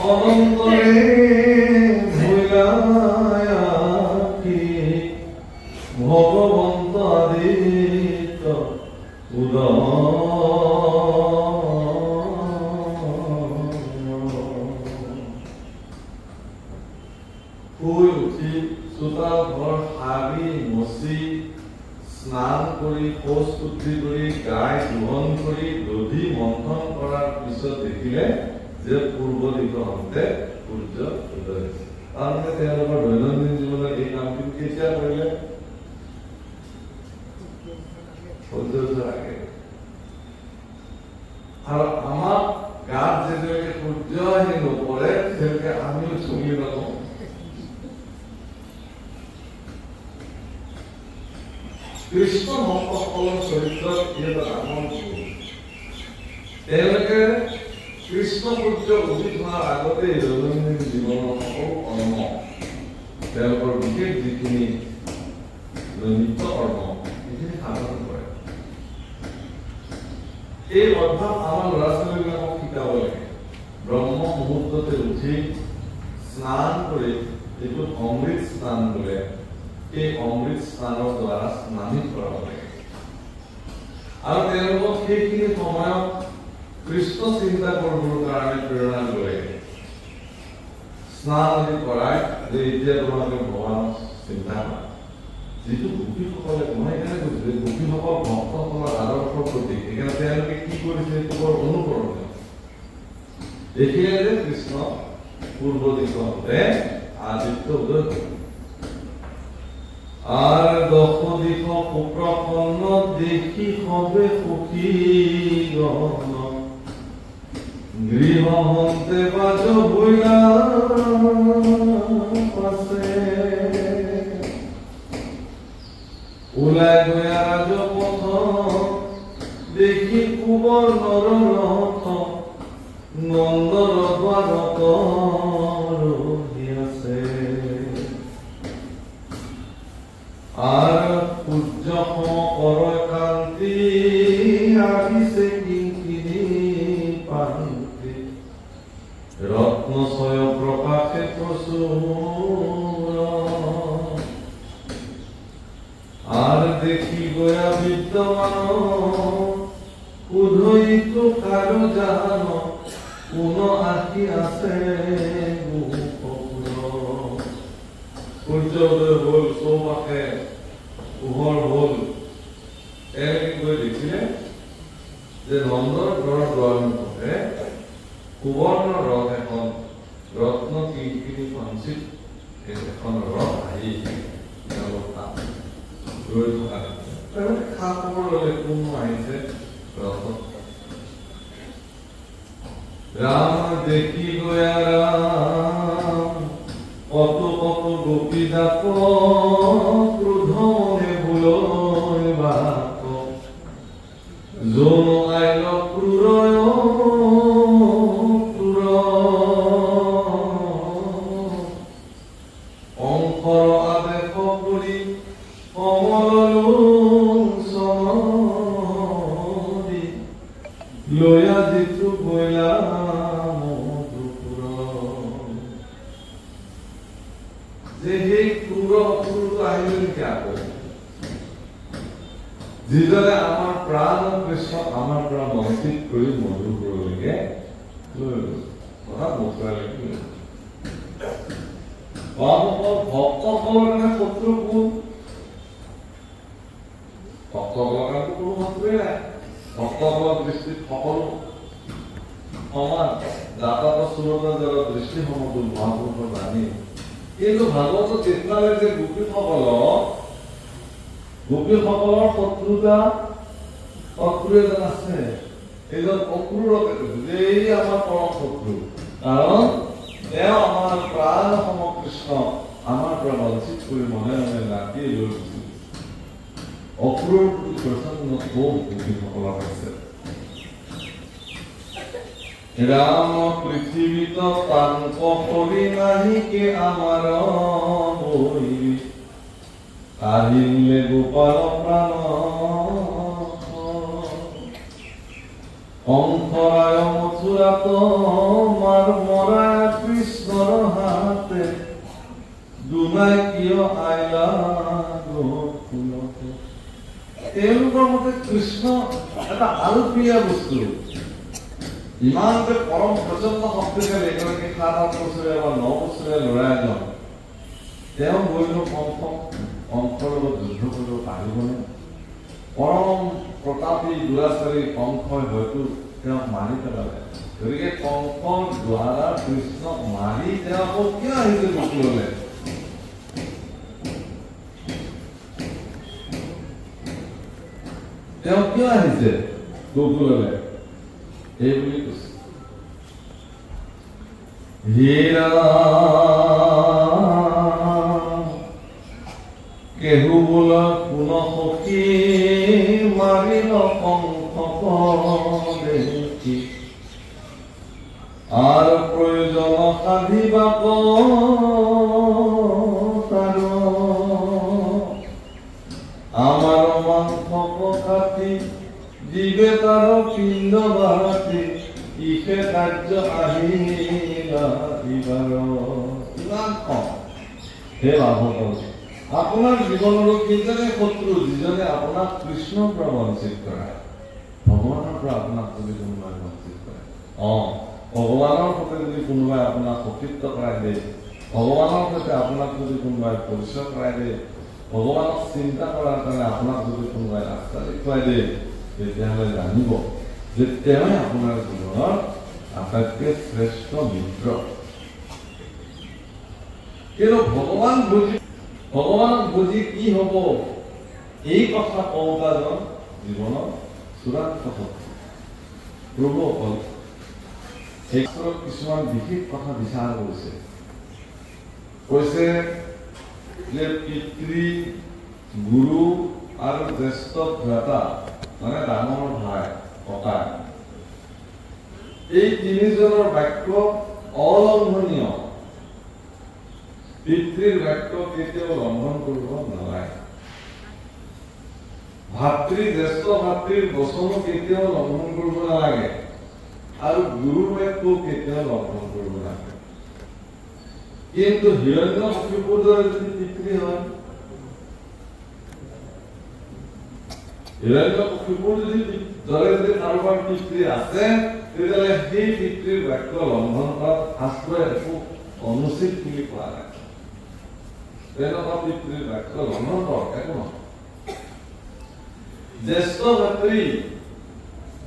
অনন্তৰে ভৈলায়াকি ভগৱন্ত আদিত উদয় শুই উঠি চোতাল ঘৰ সাৰি মচি স্নান কৰি শৌচ শুদ্ধি কৰি গাই দোহন কৰি দধি মন্থন কৰাৰ পিছত দেখিলে যে পূৰ্ব দিশতে সূৰ্য উদয় হৈছে তাৰমানে তেওঁলোকৰ দৈনন্দিন জীৱনত এই কামটো কেতিয়া কৰিলে সূৰ্য উদয়ৰ আগে আৰু আমাৰ গাত যেতিয়ালৈকে সূৰ্য আহি নপৰে তেতিয়ালৈকে আমিও চুঙি নলওঁ কৃষ্ণ ভক্তসকলৰ চৰিত্ৰত এটা ডাঙৰ তেওঁলোকে কৃষ্ণ সূৰ্য উদিত হোৱাৰ আগতে দৈনন্দিন জীৱনৰ সকলো কৰ্ম তেওঁলোকৰ বিশেষ যিখিনি নিত্য কৰ্ম সেইখিনি সাধন কৰে এই অভ্যাস আমাৰ ল'ৰা ছোৱালীবিলাকক শিকাব লাগে ব্ৰহ্ম মুহূৰ্ততে উঠি স্নান কৰি যিটো অমৃত স্নান বোলে এই অমৃত স্নানৰ দ্বাৰা স্নানিত কৰাব লাগে আৰু তেওঁলোকক সেইখিনি সময়ত কৃষ্ণ চিন্তা কৰিবৰ কাৰণে প্ৰেৰণা দিব লাগে স্নান আদি কৰাই যে এতিয়া তোমালোকে ভগৱানক চিন্তা কৰা যিটো গোপীসকলে মই সেইকাৰণে কৈছো যে গোপীসকল ভক্তসকলৰ আদৰ্শৰ প্ৰতীক সেইকাৰণে তেওঁলোকে কি কৰিছে সেইটো বৰ অনুকৰণীয় দেখিলে যে কৃষ্ণ পূৰ্ব দিশতে আদিত্য উদয় হ'ল আৰ দক্ষ দিশ সুপ্ৰসন্ন দেখি সবে সুখী গণ গৃহ হন্তে বাজ বইলা পাছে ওলাই গয়া ৰাজপথ দেখি কুবৰ নৰ ৰথ নন্দৰ দ্বাৰত ৰহি আছে আৰ সূৰ্য সমৰ কান্তি আহিছে কিঙ্কিণী পান্তি রত্নছয় প্রকাশে প্রচুর আর দেখি গয়া বিদ্যমান উধৈত কারো জান কোন আঁকি আছে সূর্যোদয় হল চৌপাশে পোহৰ হল এনেকে গৈ দেখিলে যে নন্দৰ ঘৰৰ দুৱাৰমুখতে সুবৰ্ণ ৰথ এখন ৰত্ন কিঙ্কিণী সঞ্চিত এখন ৰথ আহি ৰৈ থকা খা খবৰ ললে কোন আহিছে ৰথত ৰাম দেখি গয়া ৰাম কত কত গোপী ডাক ক্ৰোধনে ভুলয় বাক যোন আইল ক্ৰূৰয় ক্ৰূৰ অংশৰ আদেশ কৰি কমল লোচনী লয়া দিছো গলা যিজনে আমাৰ প্ৰাণ কৃষ্ণ আমাৰ পৰা বঞ্চিত কৰি মধুপুৰলৈকে ভক্তসকলৰ কাৰণে শত্ৰু কোন ভক্তসকলৰ কাৰণে কোনো শত্ৰুৱে নাই ভক্তসকলৰ দৃষ্টিত সকলো সমান দাতা সুৰতা জলৰ দৃষ্টি সমতুল মহাপুৰুষৰ বাণী কিন্তু ভাগৱত তেতিয়ালৈ যে গোপীসকলৰ শত্ৰুতা শত্ৰু এজন আছে এইজন অক্ৰূৰকে কৈছে যে এই আমাৰ পৰম শত্ৰু কাৰণ তেওঁ আমাৰ প্ৰাণ সম কৃষ্ণ আমাৰ পৰা বঞ্চিত কৰি মনে মনে ৰাতি লৈ গৈছিল অক্ৰূৰ প্ৰসন্ন খুব গোপীসকলৰ আছে রাম পৃথিবীত তাঙ্ক করি নাহিকে আমার বই কাহিলে গোপাল প্রাণ অন্তরায় মথুরাত মার মরা কৃষ্ণর হাতে দুনাই কিয় আইলা তেওঁলোকৰ মতে কৃষ্ণ এটা আলপীয়া বস্তু ইমান যে পৰম প্ৰচণ্ড শক্তিশালী এগৰাকী ৭-৮ বছৰীয়া বা ৯ বছৰীয়া ল'ৰা এজন তেওঁ গৈনো কংসৰ লগত যুদ্ধ কৰিব পাৰিবনে পৰম প্ৰতাপী দুৰাচাৰী কংসই হয়তো তেওঁক মাৰি পেলালে গতিকে কংসৰ দ্বাৰা কৃষ্ণক মাৰি তেওঁ আকৌ কিয় আহিছে গোকুললৈ তেওঁ কিয় আহিছে গোকুললৈ এই বুলি কৈছে হীৰা কেহু বোলা কোন সখী মাৰিল কংসক দেখি আৰ প্ৰয়োজন সাধিবাক তাৰ আমাৰ মাংস খাতি জীবে তাৰ পিণ্ড বাহাতি ইহে কাৰ্য আহিলা ইবাৰ ইমান কম হে লাভকৰ আপোনাৰ জীৱনৰ কিজনে শত্ৰু যিজনে আপোনাক কৃষ্ণৰ পৰা বঞ্চিত কৰে ভগৱানৰ পৰা আপোনাক যদি কোনোবাই বঞ্চিত কৰে ভগৱানৰ সৈতে যদি কোনোবাই আপোনাক সতীত্ব কৰাই দিয়ে ভগৱানৰ সৈতে আপোনাক যদি কোনোবাই পৰিচয় কৰাই দিয়ে ভগৱানক চিন্তা কৰাৰ কাৰণে আপোনাক যদি কোনোবাই ৰাস্তা দেখুৱাই দিয়ে তেতিয়াহ'লে জানিব যে তেওঁই আপোনাৰ জীৱনৰ আটাইতকৈ শ্ৰেষ্ঠ মিত্ৰ কিন্তু ভগৱানক বুজি কি হ'ব এই কথা কওঁতাজন জীৱনৰ চূড়ান্ত সত্য প্ৰভু অকল এই কিছুমান বিশেষ কথা বিচাৰ কৰিছে কৈছে যে পিতৃ গুৰু আৰু জ্যেষ্ঠ ভ্ৰাতা মানে ডাঙৰ ভাই ককা এই তিনিজনৰ বাক্য অলংঘনীয় পিতৃৰ বাক্য কেতিয়াও লংঘন কৰিব নালাগে ভাতৃ জ্যেষ্ঠ ভাতৃৰ বচনো কেতিয়াও লংঘন কৰিব নালাগে আৰু গুৰুৰ বাক্য কেতিয়াও লংঘন কৰিব নালাগে কিন্তু হিৰণ্যকশিপুৰ দৰে যদি পিতৃ হয় হিৰণ্যকশিপুৰ দৰে যদি কাৰোবাৰ পিতৃ আছে তেতিয়াহ'লে সেই পিতৃৰ বাক্য লংঘন কৰাত শাস্ত্ৰই একো অনুচিত বুলি কোৱা নাই তেনেকুৱা পিতৃৰ বাক্য লংঘন কৰক একো নহয় জ্যেষ্ঠ ভাতৃ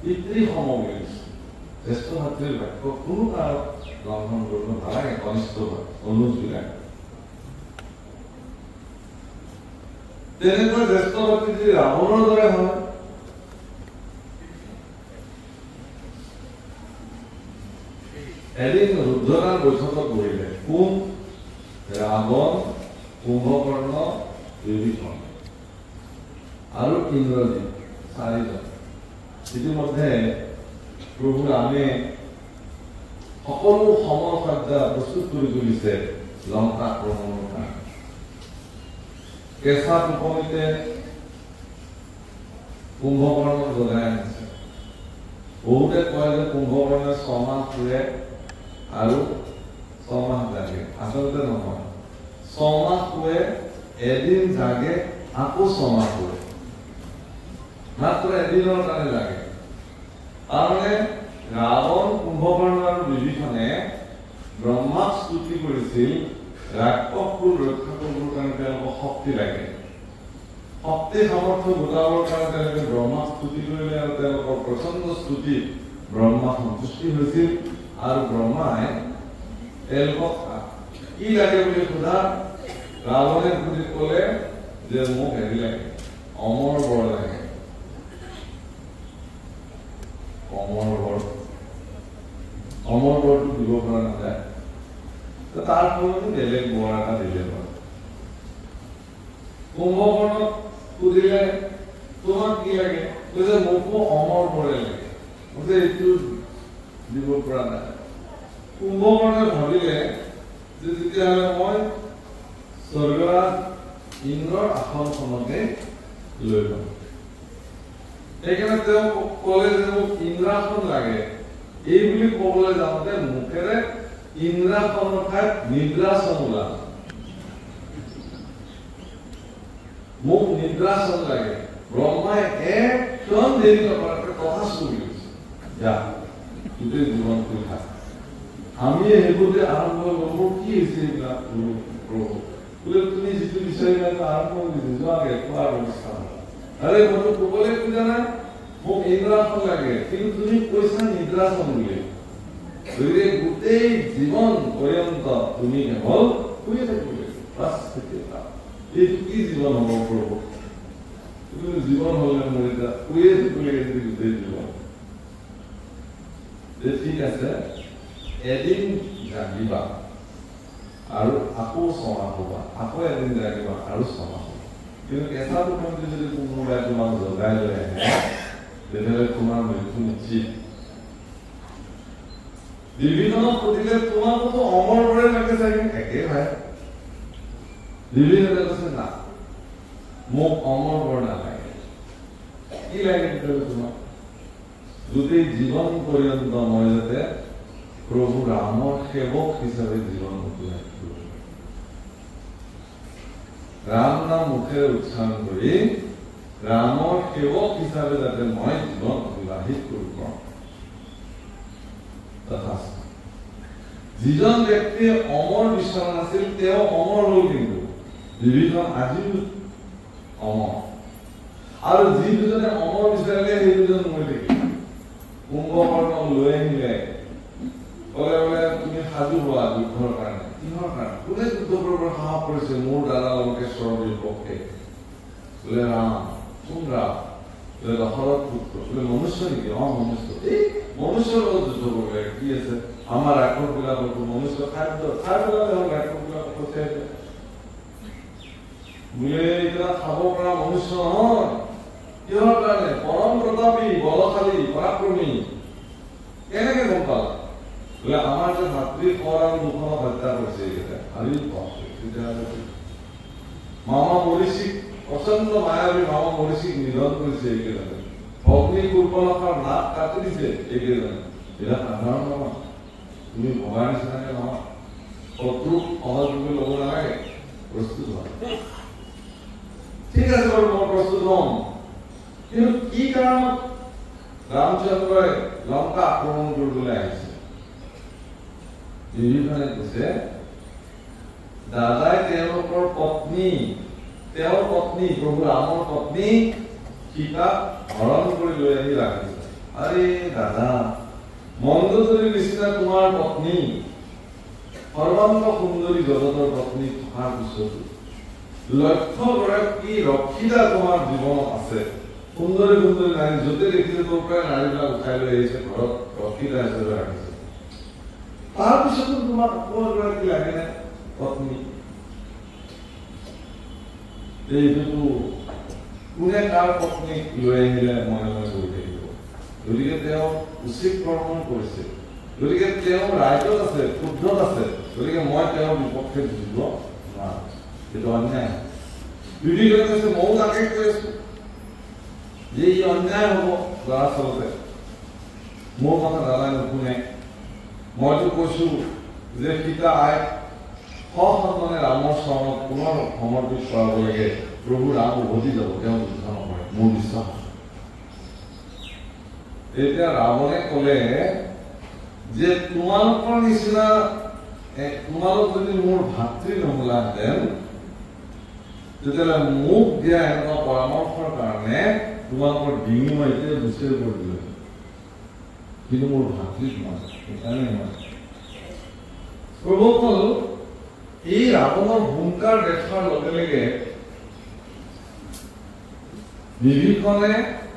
পিতৃ সমবয়সী জ্যেষ্ঠ ভাতৃৰ বাক্য কোনো কাৰণত লংঘন কৰিব নালাগে কনিষ্ঠ অনুজবিলাক তেনেকুৱা জ্যেষ্ঠ ভাতৃ যদি ৰাৱণৰ দৰে হয় এদিন ৰুদ্ৰনাথ বৈঠকত বহিলে কোন ৰাৱণ কুম্ভকৰ্ণ বিভীষণ আৰু ইন্দ্ৰজিৎ চাৰিজন ইতিমধ্যে প্ৰভু ৰামে সকলো সমসজ্জা প্ৰস্তুত কৰি তুলিছে লংকা আক্ৰমণৰ কাৰণে কেঁচা টোপনিতে কুম্ভকৰ্ণক জগাই আনিছে বহুতে কয় যে কুম্ভকৰ্ণে 6 মাহ ফুৰে আৰু 6 মাহ জাগে আচলতে নহয় 6 মাহ ফুৰে এদিন জাগে আকৌ 6 মাহ ফুৰে মাত্ৰ এদিনৰ কাৰণে লাগে তাৰমানে ৰাৱণ কুম্ভকৰ্ণ আৰু বিভীষণে ব্ৰহ্মাক স্তুতি কৰিছিল ৰাক্ষসবোৰ ৰক্ষা কৰিবৰ কাৰণে তেওঁলোকক শক্তি লাগে শক্তি সামৰ্থ্য গোটাবৰ কাৰণে তেওঁলোকে ব্ৰহ্মাক স্তুতি কৰিলে আৰু তেওঁলোকৰ প্ৰচণ্ড স্তুতি ব্ৰহ্মা সন্তুষ্টি হৈছিল আৰু ব্ৰহ্মাই তেওঁলোকক কি লাগে বুলি সোধা ৰাৱণে সুধি ক'লে যে মোক হেৰি লাগে অমৰ বৰ লাগে অমৰ বৰটো দিব পৰা নাযায় তাৰ ফলত বেলেগ বৰ এটা দিলে কুম্ভকৰ্ণক সুধিলে তোমাক কি লাগে কৈছে মোকো অমৰ বৰে লাগে কৈছে এইটো দিব পৰা নাই কুম্ভকৰ্ণে ভাবিলে যে তেতিয়াহ'লে মই স্বৰ্গৰাজ ইন্দ্ৰৰ আসনখনতে লৈ লম সেইকাৰণে তেওঁ ক'লে যে মোক ইন্দ্ৰাসন লাগে এই বুলি ক'বলৈ যাওঁতে মুখেৰে ইন্দ্ৰাসনৰ ঠাইত নিদ্ৰাসন ওলাল মোক নিদ্ৰাসন লাগে ব্ৰহ্মাই একদম দেৰি নকৰাকৈ কথা চলি গৈছে যা গোটেই জীৱন কৰি থাক আমি সেইবোৰতে আৰম্ভ কৰিব কি হৈছে এইবিলাক বোলে তুমি যিটো বিচাৰিলা আৰম্ভ কৰি দিছে যোৱাগে খোৱাৰ ব্যৱস্থা আৰে মতো ক'বলৈ খোজা নাই মোক ইন্দ্ৰাসন লাগে কিন্তু তুমি কৈছা নিদ্ৰাসন বুলি গতিকে গোটেই জীৱন পৰ্যন্ত তুমি কেৱল শুই থাকিব বাছ এইটো কি জীৱন হ'ব প্ৰভু জীৱন হ'লে মোৰ এতিয়া শুয়ে থাকিব লাগে গোটেই জীৱন ঠিক আছে এদিন জাগিবা আৰু আকৌ 6 মাহ হ'বা আকৌ এদিন জাগিবা আৰু 6 মাহ কিন্তু কেঁচা টোপনিতে যদি কোনোবাই তোমাক জগাই লৈ আহে তেতিয়াহ'লে তোমাৰ মৃত্যু নিশ্চিত বিভীষণক সুধিলে তোমাকতো অমৰ দৰে লাগে চাগে একে ভাই বিভীষণে কৈছে না মোক অমৰ বৰ নালাগে কি লাগে তোমাক গোটেই জীৱন পৰ্যন্ত মই যাতে প্ৰভু ৰামৰ সেৱক হিচাপে জীৱন অতিবাহিত কৰোঁ ৰাম নাম মুখেৰে উচ্চাৰণ কৰি ৰামৰ সেৱক হিচাপে যাতে মই জীৱন অতিবাহিত কৰিব যিজন ব্যক্তিয়ে অমৰ বিচৰা নাছিল তেওঁ অমৰ হ'ল কিন্তু বিভীষণ আজিও অমৰ আৰু যি দুজনে অমৰ বিচাৰিলে সেই দুজন মৰি থাকিল কুম্ভকৰ্ণক লৈ আহিলে ক'লে বোলে তুমি সাজু হোৱা যুদ্ধৰ কাৰণে কিহৰ কাৰণে কোনে যুদ্ধ কৰিব সাহস কৰিছে মোৰ দাদা লংকেশ্বৰৰ বিপক্ষে বোলে ৰাম পুত্ৰ বোলে মনুষ্য নেকি মনুষ্য এই মনুষ্যৰ লগত যুদ্ধ কৰিব লাগে কি আছে আমাৰ ৰাক্ষসবিলাককো মনুষ্য খাদ্য খাই পেলালে হ'ল ৰাক্ষসবিলাকক পঠিয়াই দিয়ে বোলে এতিয়া খাব পৰা মনুষ্য নহয় কিহৰ কাৰণে পৰম প্ৰতাপী বলশালী পৰাক্ৰমী কেনেকে গম পালা বোলে আমাৰ যে ভাতৃ খৰাং দুখনত হত্যা কৰিছে এইকেইটা আজি মামা মৰিচিক প্ৰচণ্ড মায়াবী মামা মৰিচিক নিধন কৰিছে এইকেইজনে অগ্নি কুৰ্বলতাৰ নাক কাটি দিছে এইকেইজনে এয়া সাধাৰণ নহয় তুমি ভগাৰ নিচিনাকে নহয় শত্ৰুক সহজ বুলি ল'ব নালাগে প্ৰস্তুত হোৱা ঠিক আছে বাৰু মই প্ৰস্তুত হ'ম কিন্তু কি কাৰণত ৰামচন্দ্ৰই লংকা আক্ৰমণ কৰিবলৈ আহিছে বিভীষণে কৈছে দাদাই তেওঁলোকৰ পত্নী প্ৰভু ৰামৰ পত্নী সীতাক হৰণ কৰি লৈ আহি ৰাখিছে আৰে দাদা মন্দোদৰীৰ নিচিনা তোমাৰ পত্নী সৰ্বাংগ সুন্দৰী জগতৰ পত্নী থকাৰ পিছতো লক্ষ্যগৰাকী ৰক্ষিতা তোমাৰ জীৱনত আছে সুন্দৰী সুন্দৰী নাৰী য'তে দেখিছে তোৰ পৰা নাৰীবিলাক উঠাই লৈ আহিছে ঘৰত ৰক্ষিতা হিচাপে ৰাখিছে তাৰপিছতো তোমাৰ অকলগৰাকী লাগে নে পত্নী এইটোতো কোনে কাৰ পত্নীক লৈ আহিলে মনে মনে কৰি থাকিব গতিকে তেওঁ উচিত কৰ্ম কৰিছে গতিকে তেওঁ ৰাইজত আছে শুদ্ধত আছে গতিকে মই তেওঁৰ বিপক্ষে যুঁজিব নোৱাৰো এইটো অন্যায় বিভীষণে কৈছে ময়ো তাকে কৈ আছো যে ই অন্যায় হ'ব দৰাচলতে মোৰ কথা দাদাই নুশুনে মইতো কৈছো যে সীতা আইক সসন্মানে ৰামৰ চৰণত পুনৰ সমৰ্পিত কৰাব লাগে প্ৰভু ৰাম উভতি যাব তেওঁ যুদ্ধ নকৰে মোৰ বিশ্বাস এতিয়া ৰাৱণে ক'লে যে তোমালোকৰ নিচিনা তোমালোক যদি মোৰ ভাতৃ নহলাহেঁতেন তেতিয়াহ'লে মোক দিয়া এনেকুৱা পৰামৰ্শৰ কাৰণে তোমালোকৰ ডিঙি মই এতিয়া গুচিয়ে কৰি দিলো কিন্তু মোৰ ভাতৃ তোমাৰ সেইকাৰণে মই প্ৰভু ক'লো এই ৰাৱণৰ হুংকাৰ দেখাৰ লগে লগে বিভীষণে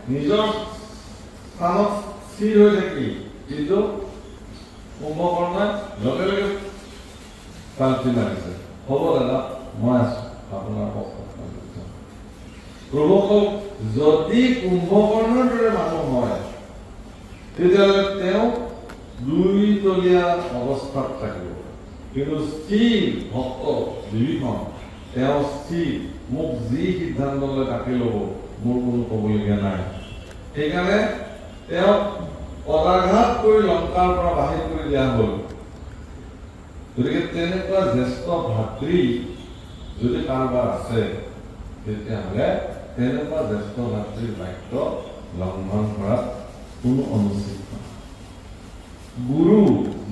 নিজৰ স্থানত স্থিৰ হৈ থাকি কিন্তু কুম্ভকৰ্ণই লগে লগে পাল্টি মাৰিছে হ'ব দাদা মই আছো আপোনাৰ পক্ষত প্ৰভু কওক যদি কুম্ভকৰ্ণৰ দৰে মানুহ হয় তেতিয়াহ'লে তেওঁ দুইতলীয়া অৱস্থাত থাকিব কিন্তু স্থিৰ ভক্ত বিভীষণ তেওঁ স্থিৰ মোক যি সিদ্ধান্ত লয় তাকে ল'ব মোৰ কোনো ক'বলগীয়া নাই সেইকাৰণে তেওঁ পদাঘাত কৰি লংকাৰ পৰা বাহিৰ কৰি দিয়া হ'ল গতিকে তেনেকুৱা জ্যেষ্ঠ ভাতৃ যদি কাৰোবাৰ আছে তেতিয়াহ'লে তেনেকুৱা জ্যেষ্ঠ ভাতৃৰ বাক্য লংঘন কৰাত কোনো অনুচিত নহয়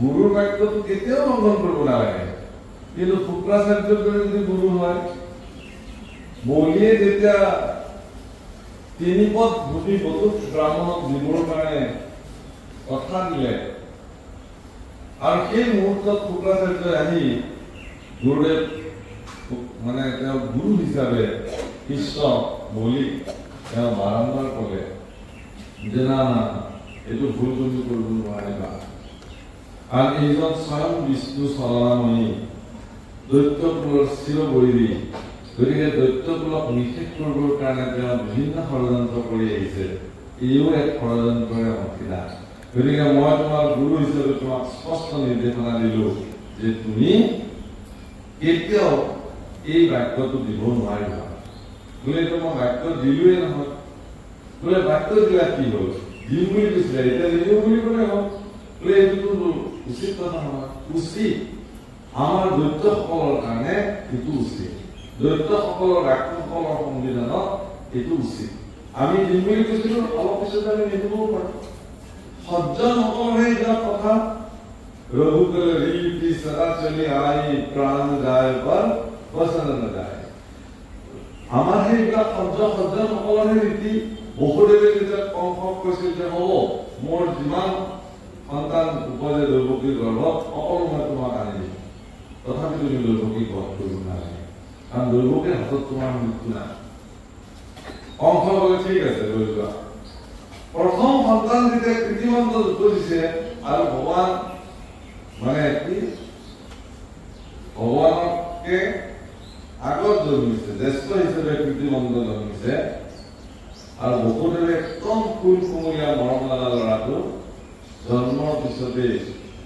গুৰুৰ বাক্যটো কেতিয়াও লংঘন কৰিব নালাগে কিন্তু শুক্ৰাচাৰ্যৰ দৰে যদি গুৰু হয় বলিয়ে যেতিয়া তিনিপদ ভূমি বটুক ব্ৰাহ্মণক দিবৰ কাৰণে কথা দিলে আৰু সেই মুহূৰ্তত শুক্ৰাচাৰ্যই আহি গুৰুদেৱ মানে তেওঁ গুৰু হিচাপে শিষ্য বলি তেওঁ বাৰম্বাৰ ক'লে যে না এইটো ভুল তুমি কৰিব নোৱাৰিবা আৰু এইজন স্বয়ং বিষ্ণু চলনাময়ী দৈত্যকুলৰ চিৰবৈৰী গতিকে দৈত্যকুলক নিষেধ কৰিবৰ কাৰণে তেওঁ বিভিন্ন ষড়যন্ত্ৰ কৰি আহিছে এইও এক ষড়যন্ত্ৰৰে অংশীদাৰ গতিকে মই তোমাৰ গুৰু হিচাপে তোমাক স্পষ্ট নিৰ্দেশনা দিলো যে তুমি কেতিয়াও এই বাক্যটো দিব নোৱাৰিবা বোলে মই বাক্য দিলোৱে নহয় বোলে বাক্য দিলা কি হ'ল দিম বুলি কৈছিলে এতিয়া নিদিওঁ বুলি ক'লে হ'ল বোলে এইটোতো উচিত কথা নহয় উচিত আমাৰ দৈত্যসকলৰ কাৰণে এইটো উচিত দৈত্যসকলৰ ৰাক্ষসসকলৰ সংবিধানত এইটো উচিত আমি দিম বুলি কৈছিলো অলপ পিছত আমি নিদিবও পাৰোঁ সজ্জনসকলৰহে এইবিলাক কথা ৰঘুকুল ৰীতি সদা চলি আই প্ৰাণ যায় পৰ বচন নাযায় আমাৰ সেইবিলাক সজ্জনসকলৰহে ৰীতি বসুদেৱে যেতিয়া কংসক কৈছিল যে হ'ব মোৰ যিমান সন্তান উপজে দৈৱকীৰ গৰ্ভত সকলো মই তোমাক আনি দিম তথাপি তুমি দৈৱকীক বধ কৰিব নালাগে কাৰণ দৈৱকীৰ হাতত তোমাৰ মৃত্যু নাই কংস বোলে ঠিক আছে লৈ যোৱা প্ৰথম সন্তান যেতিয়া কৃতিমন্ত কৰিছে আৰু ভগৱান মানে কি ভগৱানকে আগত জন্মিছে জ্যেষ্ঠ হিচাপে কৃতিমন্ত জন্মিছে আৰু বসুদেৱে একদম ফুল কুমলীয়া মৰম লগা ল'ৰাটো জন্মৰ পিছতে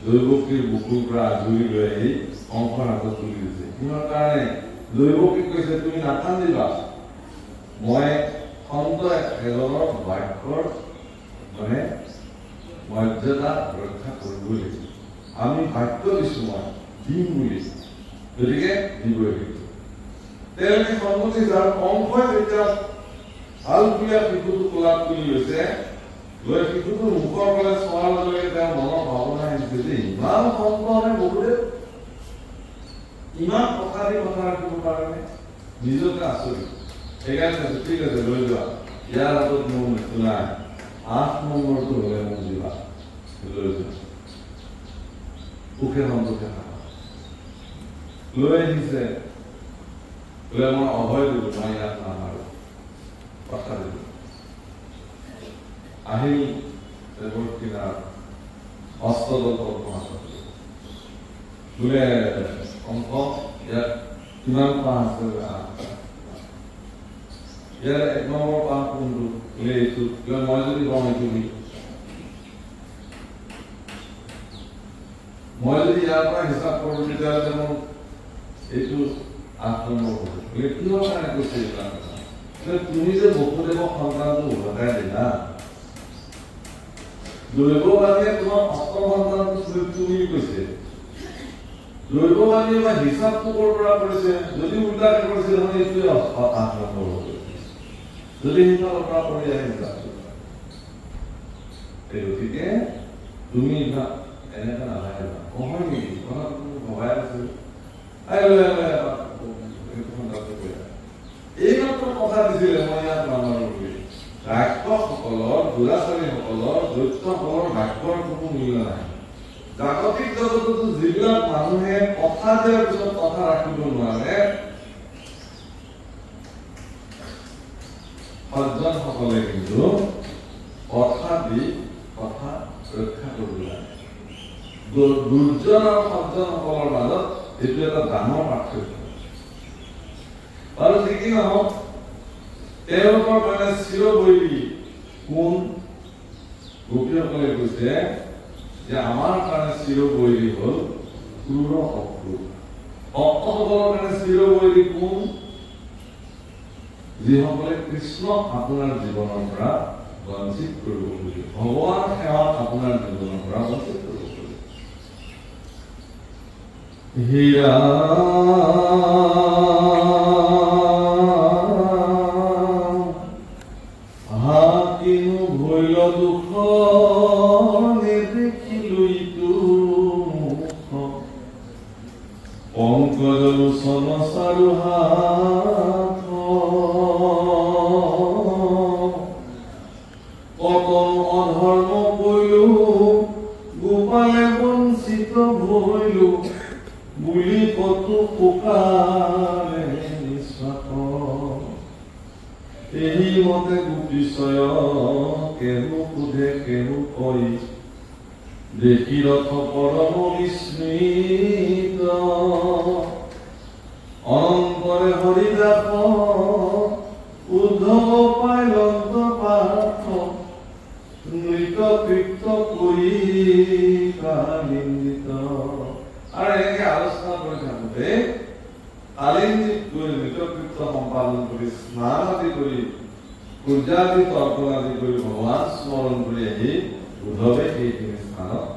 দৈৱকীৰ বুকুৰ পৰা আজৰি লৈ আহি কংসৰ হাতত তুলি দিছে কিহৰ কাৰণে দৈৱকীক কৈছে তুমি নাকান্দিবা মই খণ্ড এজনৰ বাক্যৰ মানে মৰ্যাদা ৰক্ষা কৰিবই লাগিব আমি বাক্য দিছো মই দিম বুলি গতিকে দিবই লাগিব তেওঁলোকে সন্মতি যাৰ কংসই যেতিয়া আলপুলীয়া শিশুটো কোলাত তুলি লৈছে লৈ শিশুটোৰ মুখৰ ফালে চোৱাৰ লগে লগে তেওঁৰ মনৰ ভাৱনা আহিছে যে ইমান সন্তানে বহুদেৱ ইমান কথা দি কথা ৰাখিব কাৰণে নিজকে আচৰিত সেইকাৰণে ঠিক আছে লৈ যোৱা ইয়াৰ হাতত মোৰ মৃত্যু নাই 8 নম্বৰটো হলে মোক দিবা লৈ যোৱা সুখে সন্তোষে থাকা লৈ আহিছে বোলে মই অভয় দিলো মই ইয়াত নামাৰো কথা দিলো আহিল দেৱৰ কিনাৰ অস্ত্ৰদল হাতত বোলে কংস ইয়াত কিমান পাহ আছে ইয়াৰ 1 নম্বৰ পাহ কোনটো বোলে এইটো মই যদি কওঁ এইটো মই যদি ইয়াৰ পৰা হিচাপ কৰোঁ তেতিয়াহ'লে মোৰ এইটো 8 নম্বৰ হ'ব বোলে কিহৰ কাৰণে কৈছে এইবিলাক তুমি যে বসুদেৱক সন্তানটো উভতাই দিলা দৈৱবাণীয়ে তোমাক অষ্টম সন্তানটো মৃত্যু বুলি কৈছে দৈৱবাণীয়ে বা হিচাপটো ক'ৰ পৰা কৰিছে যদি উল্টাকে কৰিছে নহ'লে এইটোৱে 8 নম্বৰ হ'ব যদি হিচাপৰ পৰা কৰি আহে হিচাপটো গতিকে তুমি এনেকৈ নাভাবিবা নহয় নেকি কথাটো ভবাই আছে এইমাত্ৰ কথা দিছিলে মই ইয়াত নামাৰো বুলি ৰাক্ষসকলৰ দুৰাচাৰীসকলৰ দৈত্যসকলৰ বাক্যৰ কোনো মূল্য নাই জাগতিক জগততো যিবিলাক মানুহে কথা দিয়াৰ পিছত কথা ৰাখিব নোৱাৰে সজ্জনসকলে কিন্তু কথা দি কথা ৰক্ষা কৰিব লাগে দুৰ্জন আৰু সজ্জনসকলৰ মাজত এইটো এটা ডাঙৰ পাৰ্থক্য আৰু কি নহওক তেওঁলোকৰ মানে চিৰবৈৰী কোন গোপীসকলে কৈছে যে আমাৰ কাৰণে চিৰবৈৰী হল ক্ৰূৰ অক্ৰূৰ ভক্তসকলৰ কাৰণে চিৰবৈৰী কোন যিসকলে কৃষ্ণক আপোনাৰ জীৱনৰ পৰা বঞ্চিত কৰিব খোজে ভগৱান সেৱাক আপোনাৰ জীৱনৰ পৰা বঞ্চিত কৰিব খোজে হীৰা হাকিনো ভৈল দুখ নেদেখিলো ইটো মুখ পংকজ লোচন চাৰু হাত পতন অধৰ্ম কৰিলো গোপালে বঞ্চিত ভৈলো বুলি কতো পুকাৰে নিস্বাৰ্থ এই মতে গোপীশয় কেহু সোধে কেহু কয় দেখি ৰথ পৰম বিস্মিত অনন্তৰে হৰিদাস উদ্ধৱ পাই লন্ত পাৰ্থ নৃত কৃত কৰি কালিন্দিত আৰু এনেকে আলোচনা কৰি থাকোঁতে কালিন্দিত গৈ নৃতকৃত্য সম্পাদন কৰি স্নান আদি কৰি পূজাদি তৰ্পণ আদি কৰি ভগৱান স্মৰণ কৰি আহি উদ্ধৱে সেইখিনি স্থানত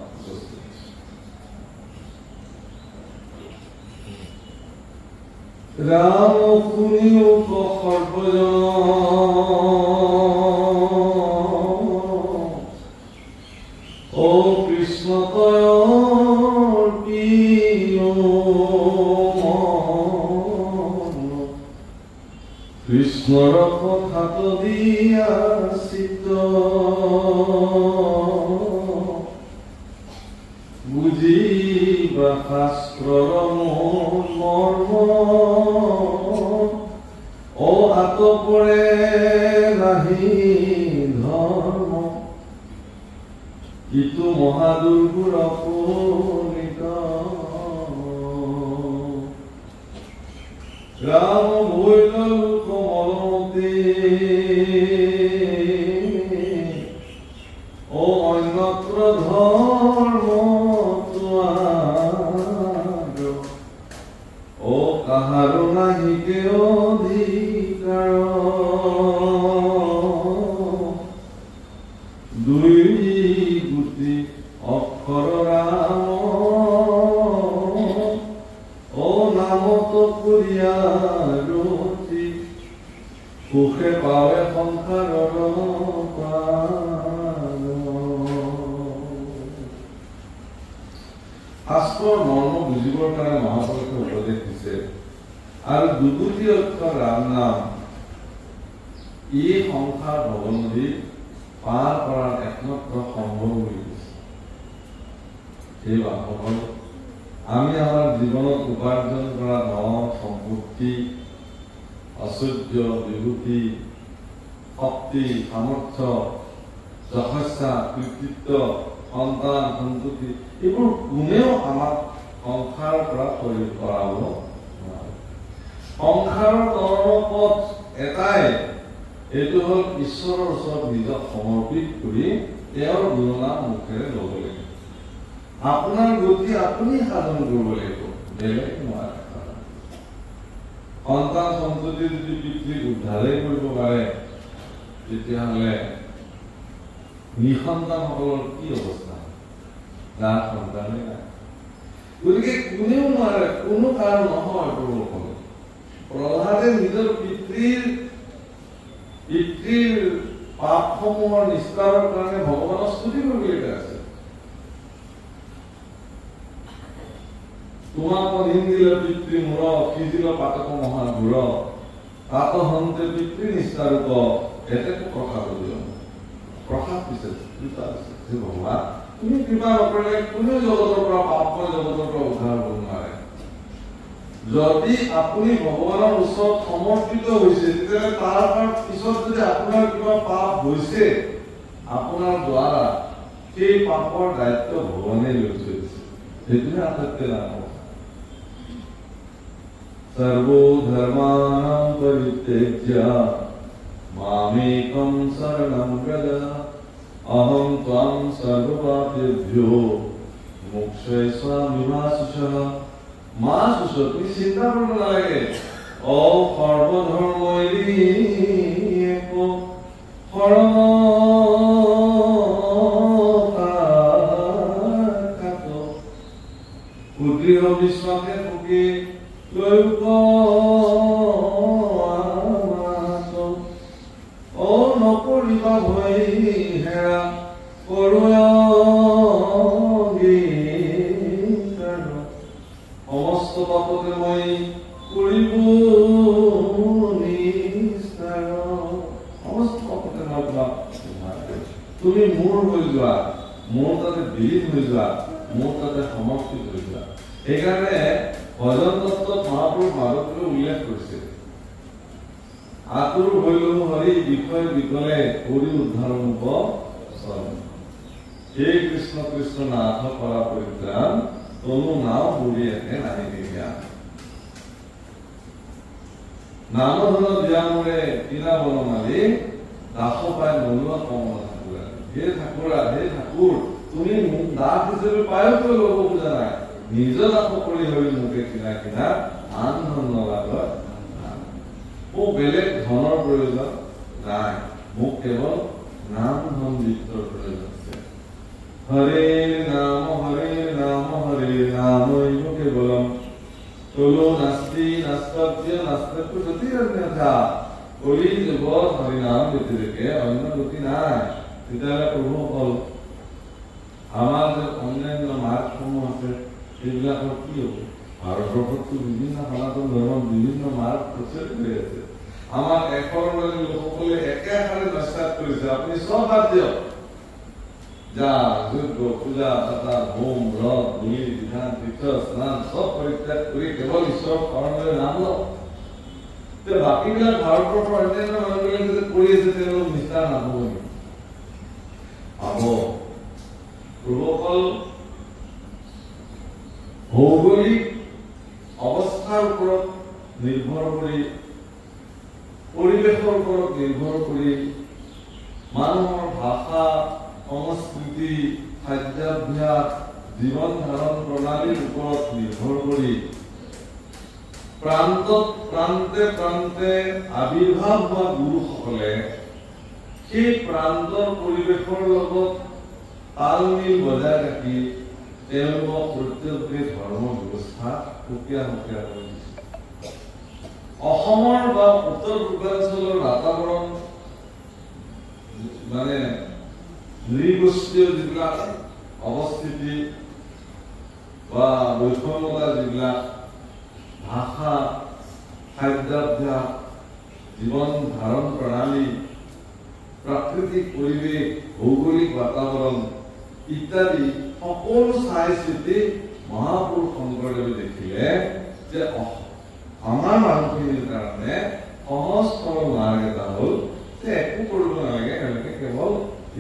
ৰাম শুনিও সৰ্বজন ও কৃষ্ণ তয়ৰ প্ৰিয় কৃষ্ণৰ কথাত দিয়া চিত বুজিবা শাস্ত্ৰৰ মৰ্ম ও আতপৰে নাহি ধৰ্ম ইটো মহাদুৰ্গুৰ অপনিত ৰাম ভৈল কমলতে ও অন্যত্ৰ ধৰ্ম ও কাহাৰো নাহিকে অধিকাৰ দুই গুটি অক্ষৰ ৰাম ও নামত কৰিয়া ৰতি সুখে পাৱে সংসাৰৰ শাস্ত্ৰৰ মৰ্ম বুজিবৰ কাৰণে মহাপুৰুষে উপদেশ দিছে আৰু দুগুটি অক্ষৰ ৰাম নাম এই সংসাৰ ভৱনদী পাৰ কৰাৰ একমাত্ৰ সম্ভৱ হৈ গৈছে। সেই বাসকল আমি আমাৰ জীৱনত উপাৰ্জন কৰা ধন সম্পত্তি ঐশ্বৰ্য বিভূতি শক্তি সামৰ্থ্য যশস্যা কৃতিত্ব সন্তান সন্ততি এইবোৰ কোনেও আমাক সংসাৰৰ পৰা শৰীৰ কৰাব নোৱাৰে। সংসাৰৰ তৰণৰ পথ এটাই, এইটো হ'ল ঈশ্বৰৰ ওচৰত নিজক সমৰ্পিত কৰি তেওঁৰ গুণনাম মুখেৰে ল'ব লাগিব। আপোনাৰ গতি আপুনি সাধন কৰিব লাগিব, বেলেগ নোৱাৰে। সন্তান সন্ততি যদি পিতৃক উদ্ধাৰেই কৰিব পাৰে তেতিয়াহ'লে নিসন্তানসকলৰ কি অৱস্থা? যাৰ সন্তানেই নাই। গতিকে কোনেও নোৱাৰে, কোনো কাৰণ নহয় প্ৰভুসকলে। প্ৰহ্লাদে নিজৰ পিতৃৰ পাপসমূহৰ নিস্তাৰৰ কাৰণে ভগৱানক স্তুতি কৰিবলগীয়া আছে। তোমাক নিন্দিলে পিতৃ মূৰ সিজিল পাতক মহাঘূৰ তাত হন্তে পিতৃ নিস্তাৰূপ এতে প্ৰসাদ দিয়। প্ৰসাদ দিছে, কৃপা দিছে। হে ভগৱান, তুমি কৃপা নকৰিলে কোনেও জগতৰ পৰা পাপময় জগতৰ পৰা উদ্ধাৰ হ'ব নোৱাৰে। যদি আপুনি ভগৱানৰ ওচৰত সমৰ্পিত হৈছে তেতিয়াহ'লে তাৰ পিছত যদি আপোনাৰ কিবা পাপ হৈছে আপোনাৰ দ্বাৰা সেই পাপৰ দায়িত্ব ভগৱানে লৈ থৈছে। সেইটোহে আটাইতকৈ ডাঙৰ। সৰ্বধৰ্মানাং পৰিত্যজ্য মামেকং শৰণং ব্ৰজ অহং ত্বং সৰ্বপাপেভ্যো মোক্ষয়িষ্যামি মা শুচঃ। মা শুচ, তুমি চিন্তা কৰিব নালাগে। অ সৰ্বধৰ্ম সুদৃঢ় বিশ্বাসে ভোগে অ নকৰিবা ভয় হেৰা কৰোঁ সমস্ত পাপতে মই কৰিব নিস্তাৰ। সমস্ত পাপতে মই তুমি মোৰ হৈ যোৱা, মোৰ তাতে বিলীন হৈ যোৱা, মোৰ তাতে সমৰ্পিত হৈ যোৱা। সেইকাৰণে ভজন তত্ত্বত মহাপুৰুষ মাধৱদেৱে উল্লেখ কৰিছে, আতুৰ হৈলো হৰি বিষয় বিকলে কৰি উদ্ধাৰ মুখ চৰণ। হে কৃষ্ণ কৃষ্ণ নাথ কৰা পৰিত্ৰাণ তনু নাও বুঢ়ী এনে নাহি দিয়া। নাম ধন দিয়া মোৰে কিনা বনমালী দাস পাই মনোৱা কমলা ঠাকুৰা। হে ঠাকুৰা, হে ঠাকুৰ, তুমি মোক দাস হিচাপে পায়ো কিয় ল'ব খোজা নাই? নিজৰ দাস কৰি হৈ মোকে কিনা কিনা আন ধন নলাগত। মোক বেলেগ ধনৰ প্ৰয়োজন নাই, মোক কেৱল নাম ধন বিত্তৰ প্ৰয়োজন আছে। হৰে নাম হৰে নাম হৰে নাম কেৱলম তলো নাস্তি নাস্পত্য নাস্পত্য গতি অন্যথা। কলি যুগত হৰিনাম ব্যতিৰেকে অন্য গতি নাই। তেতিয়াহ'লে প্ৰভুসকল আমাৰ যে অন্যান্য মাৰ্গসমূহ আছে সেইবিলাকৰ কি হ'ব? ভাৰতবৰ্ষততো বিভিন্ন সনাতন ধৰ্মৰ বিভিন্ন মাৰ্গ প্ৰচলিত হৈ আছে। আমাৰ এশৰৰ লোকসকলে একেষাৰে নস্যাৎ কৰিছে, আপুনি চব বাদ দিয়ক। যা যজ্ঞ পূজা পাতা হোম ৰথ বলি বিধান তীৰ্থ স্নান চব পৰিত্যাগ কৰি কেৱল ঈশ্বৰৰ শৰণলৈ নাম লওক। বাকীবিলাক ভাৰতবৰ্ষৰ অন্যান্য মানুহবিলাকে যে কৰি আছে তেওঁলোক নিষ্ঠা নহ'ব। পাব পূৰ্বকল ভৌগোলিক অৱস্থাৰ ওপৰত নিৰ্ভৰ কৰি পৰিৱেশৰ ওপৰত নিৰ্ভৰ কৰি মানুহৰ ভাষা সংস্কৃতি খাদ্যাভ্যাস জীৱন ধাৰণ প্ৰণালীৰ ওপৰত নিৰ্ভৰ কৰি প্ৰান্তে প্ৰান্তে আবিৰ্ভাৱ হোৱা গুৰুসকলে সেই প্ৰান্তৰ পৰিৱেশৰ লগত তালমিল বজাই ৰাখি তেওঁলোকক প্ৰত্যেককে ধৰ্ম ব্যৱস্থা সুকীয়া সুকীয়া কৰি দিছে। অসমৰ বা উত্তৰ পূৰ্বাঞ্চলৰ বাতাবৰণ মানে নৃগোষ্ঠীয় যিবিলাক অৱস্থিতি বা বৈষম্যতা যিবিলাক ভাষা খাদ্যাভ্যাস জীৱন ধাৰণ প্ৰণালী প্ৰাকৃতিক পৰিৱেশ ভৌগোলিক বাতাবৰণ ইত্যাদি সকলো চাই চিতি মহাপুৰুষ শংকৰদেৱে দেখিলে যে আমাৰ মানুহখিনিৰ কাৰণে সহজ সৰল মাৰ্গ এটা হ'ল যে একো কৰিব নালাগে, তেওঁলোকে কেৱল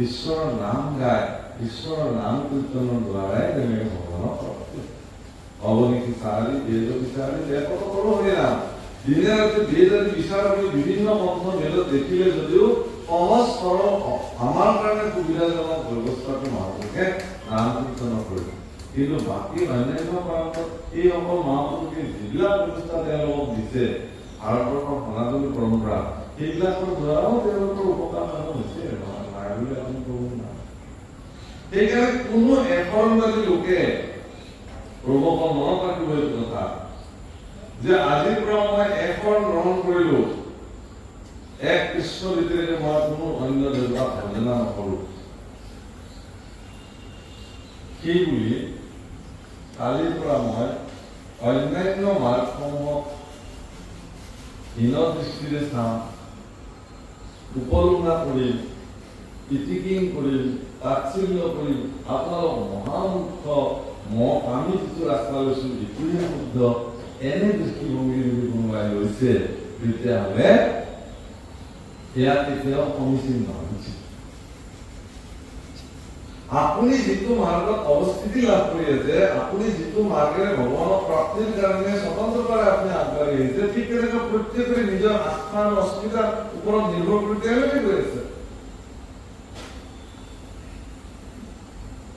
ঈশ্বৰৰ নাম গায়, ঈশ্বৰৰ নাম কীৰ্তনৰ দ্বাৰাই তেওঁলোকে ভগৱানক প্ৰাপ্তি অৱনীতি চাৰি বেদ বিচাৰি একত কৰো হৰি নাম দিনে ৰাতি বেদ আদি বিচাৰ কৰি বিভিন্ন পন্থ মেলত দেখিলে যদিও সহজ সৰল আমাৰ কাৰণে সুবিধাজনক ব্যৱস্থাটো মহাপুৰুষে নাম কীৰ্তন কৰিব। কিন্তু বাকী অন্যান্য প্ৰান্তত এই অকল মহাপুৰুষে যিবিলাক ব্যৱস্থা তেওঁলোকক দিছে ভাৰতবৰ্ষৰ সনাতনী পৰম্পৰা সেইবিলাকৰ দ্বাৰাও তেওঁলোকৰ উপকাৰ হৈছে নাই বুলি আপুনি ক'ব নাই। সেইকাৰণে কোনো এশৰণবাদী লোকে প্ৰবকল মনত ৰাখিব এইটো কথা যে আজিৰ পৰা মই এশৰণ গ্ৰহণ কৰিলো, এক কৃষ্ণ ভিতৰে মই কোনো অন্য দেৱতাক ভজনা নকৰো, সেই বুলি কালিৰ পৰা মই অন্যান্য মাৰ্গসমূহক হীন দৃষ্টিৰে চাম, উপলুঙা কৰিম, ইতিকিং কৰিম, তাচ্ছিল্য কৰিম, আপোনালোক মহামূৰ্খ আমি যিটো ৰাস্তা লৈছো ইটোহে শুদ্ধ, এনে দৃষ্টিভংগী যদি কোনোবাই লৈছে তেতিয়াহ'লে এয়া কেতিয়াও সমীচীন নহয়। আপুনি যিটো মাৰ্গত অৱস্থিতি লাভ কৰি আছে, আপুনি যিটো মাৰ্গেৰে ভগৱানক প্ৰাপ্তিৰ কাৰণে স্বতন্ত্ৰতাৰে আপুনি আগবাঢ়ি আহিছে, ঠিক তেনেকৈ প্ৰত্যেকৰে নিজৰ আস্থা আৰু অস্মিতাৰ ওপৰত নিৰ্ভৰ কৰি তেওঁলোকে গৈ আছে।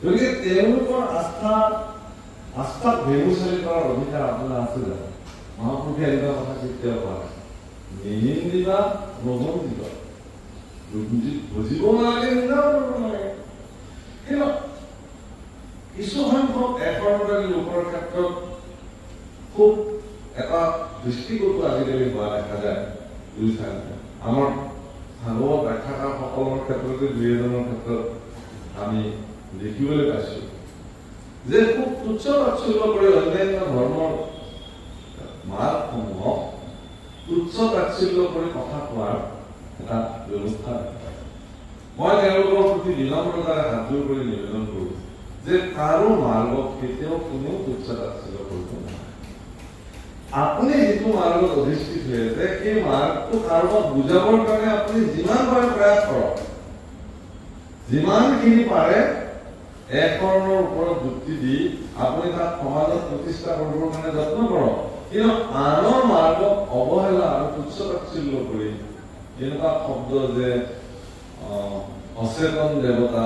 গতিকে তেওঁলোকৰ আস্থাক ভেমুচাৰী কৰাৰ অধিকাৰ আপোনাৰ আছে জানো? মহাপুৰুষে এনেকুৱা কথা কেতিয়াও কোৱা নাই, নিহিন্দিবা নভন্দিবা, বুজিব নালাগে নিন্দাও কৰিব নালাগে। কিন্তু কিছু সংখ্যক এশৰণবাদী লোকৰ ক্ষেত্ৰত খুব এটা দৃষ্টিগত আজিকালি হোৱা দেখা যায়। আমাৰ ভাগৱত ব্যাখ্যাকাৰসকলৰ ক্ষেত্ৰতে দুই এজনৰ ক্ষেত্ৰত আমি দেখিবলৈ পাইছো যে খুব তুচ্ছ তাচ্ছিল্য কৰি অন্যান্য ধৰ্মৰ মাৰ্গসমূহক তুচ্ছ তাচ্ছিল্য কৰি কথা কোৱাৰ এটা ব্যৱস্থা। মই তেওঁলোকৰ প্ৰতি বিনম্ৰতাৰে হাতযোৰ কৰি নিবেদন কৰো যে কাৰো মাৰ্গক কেতিয়াও কোনেও তুচ্ছ তাচ্ছিল্য কৰিব নোৱাৰে। আপুনি যিটো মাৰ্গত অধিষ্ঠিত হৈ আছে সেই মাৰ্গটো কাৰোবাক বুজাবৰ কাৰণে আপুনি যিমান পাৰে প্ৰয়াস কৰক, যিমানখিনি পাৰে একৰণৰ ওপৰত যুক্তি দি আপুনি তাক সমাজত প্ৰতিষ্ঠা কৰিবৰ কাৰণে যত্ন কৰক। কিন্তু আনৰ মাৰ্গক অৱহেলা আৰু তুচ্ছ তাচ্ছিল্য কৰি এনেকুৱা শব্দ যে অচেতন দেৱতা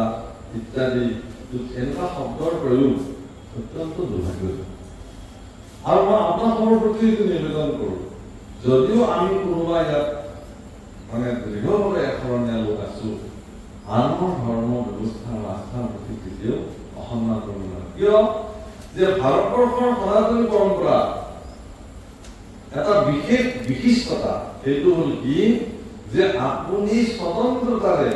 ইত্যাদি এনেকুৱা শব্দৰ প্ৰয়োগ অত্যন্ত দুৰ্ভাগ্যজনক। আৰু মই আপোনালোকৰ প্ৰতি নিবেদন কৰো, যদিও আমি কোনোবা ইয়াত মানে দৃঢ়ভাৱে এশৰণীয়া লোক আছো, আনৰ ধৰ্ম ব্যৱস্থা আৰু আস্থাৰ প্ৰতি কেতিয়াও অসন্মান কৰিব নোৱাৰে। কিয় যে ভাৰতবৰ্ষৰ সনাতনী পৰম্পৰা এটা বিশেষ বিশিষ্টতা, সেইটো হ'ল কি যে আপুনি স্বতন্ত্ৰতাৰে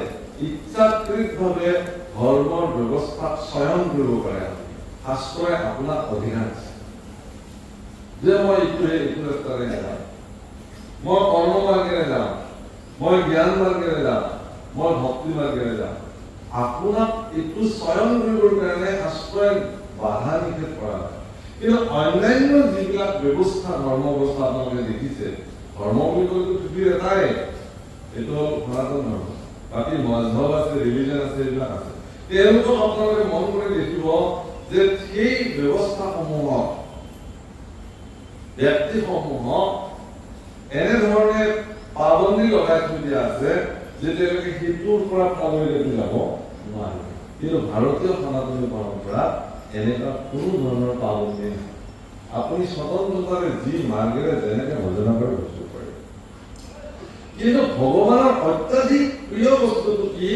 ইচ্ছাকৃতভাৱে ধৰ্মৰ ব্যৱস্থাক স্বয়ং কৰিব পাৰে। শাস্ত্ৰই আপোনাক অধিকাৰ দিছে যে মই এইটো ৰাস্তাৰে যাম, মই কৰ্ম মাৰ্গেৰে যাম, মই জ্ঞান মাৰ্গেৰে যাম, মই ভক্তি মাৰ্গেৰে যাম। আপোনাক এইটো স্বয়ং কৰিবৰ কাৰণে শাস্ত্ৰই বাধা নিষেধ কৰা নাই। কিন্তু অন্যান্য যিবিলাক ব্যৱস্থা ধৰ্ম ব্যৱস্থা আপোনালোকে দেখিছে, ধৰ্ম বুলি ক'লেতো পৃথিৱীৰ এটাই, এইটো হ'ল সনাতন ধৰ্ম। বাকী মজহব আছে, ৰিলিজন আছে, এইবিলাক আছে। তেওঁলোকক আপোনালোকে মন কৰি দেখিব যে সেই ব্যৱস্থাসমূহত ব্যক্তিসমূহক এনেধৰণে পাবন্ধি লগাই থৈ দিয়া আছে যে তেওঁলোকে সেইটোৰ পৰা পাবলৈ যাব নোৱাৰে। কিন্তু ভাৰতীয় সনাতনী পৰম্পৰা এনেকুৱা কোনো ধৰণৰ পাবন্ধি নাই। আপুনি স্বতন্ত্ৰতাৰে যি মাৰ্গেৰে যেনেকে ভজনা কৰি বস্তু কৰে। কিন্তু ভগৱানৰ অত্যাধিক প্ৰিয় বস্তুটো কি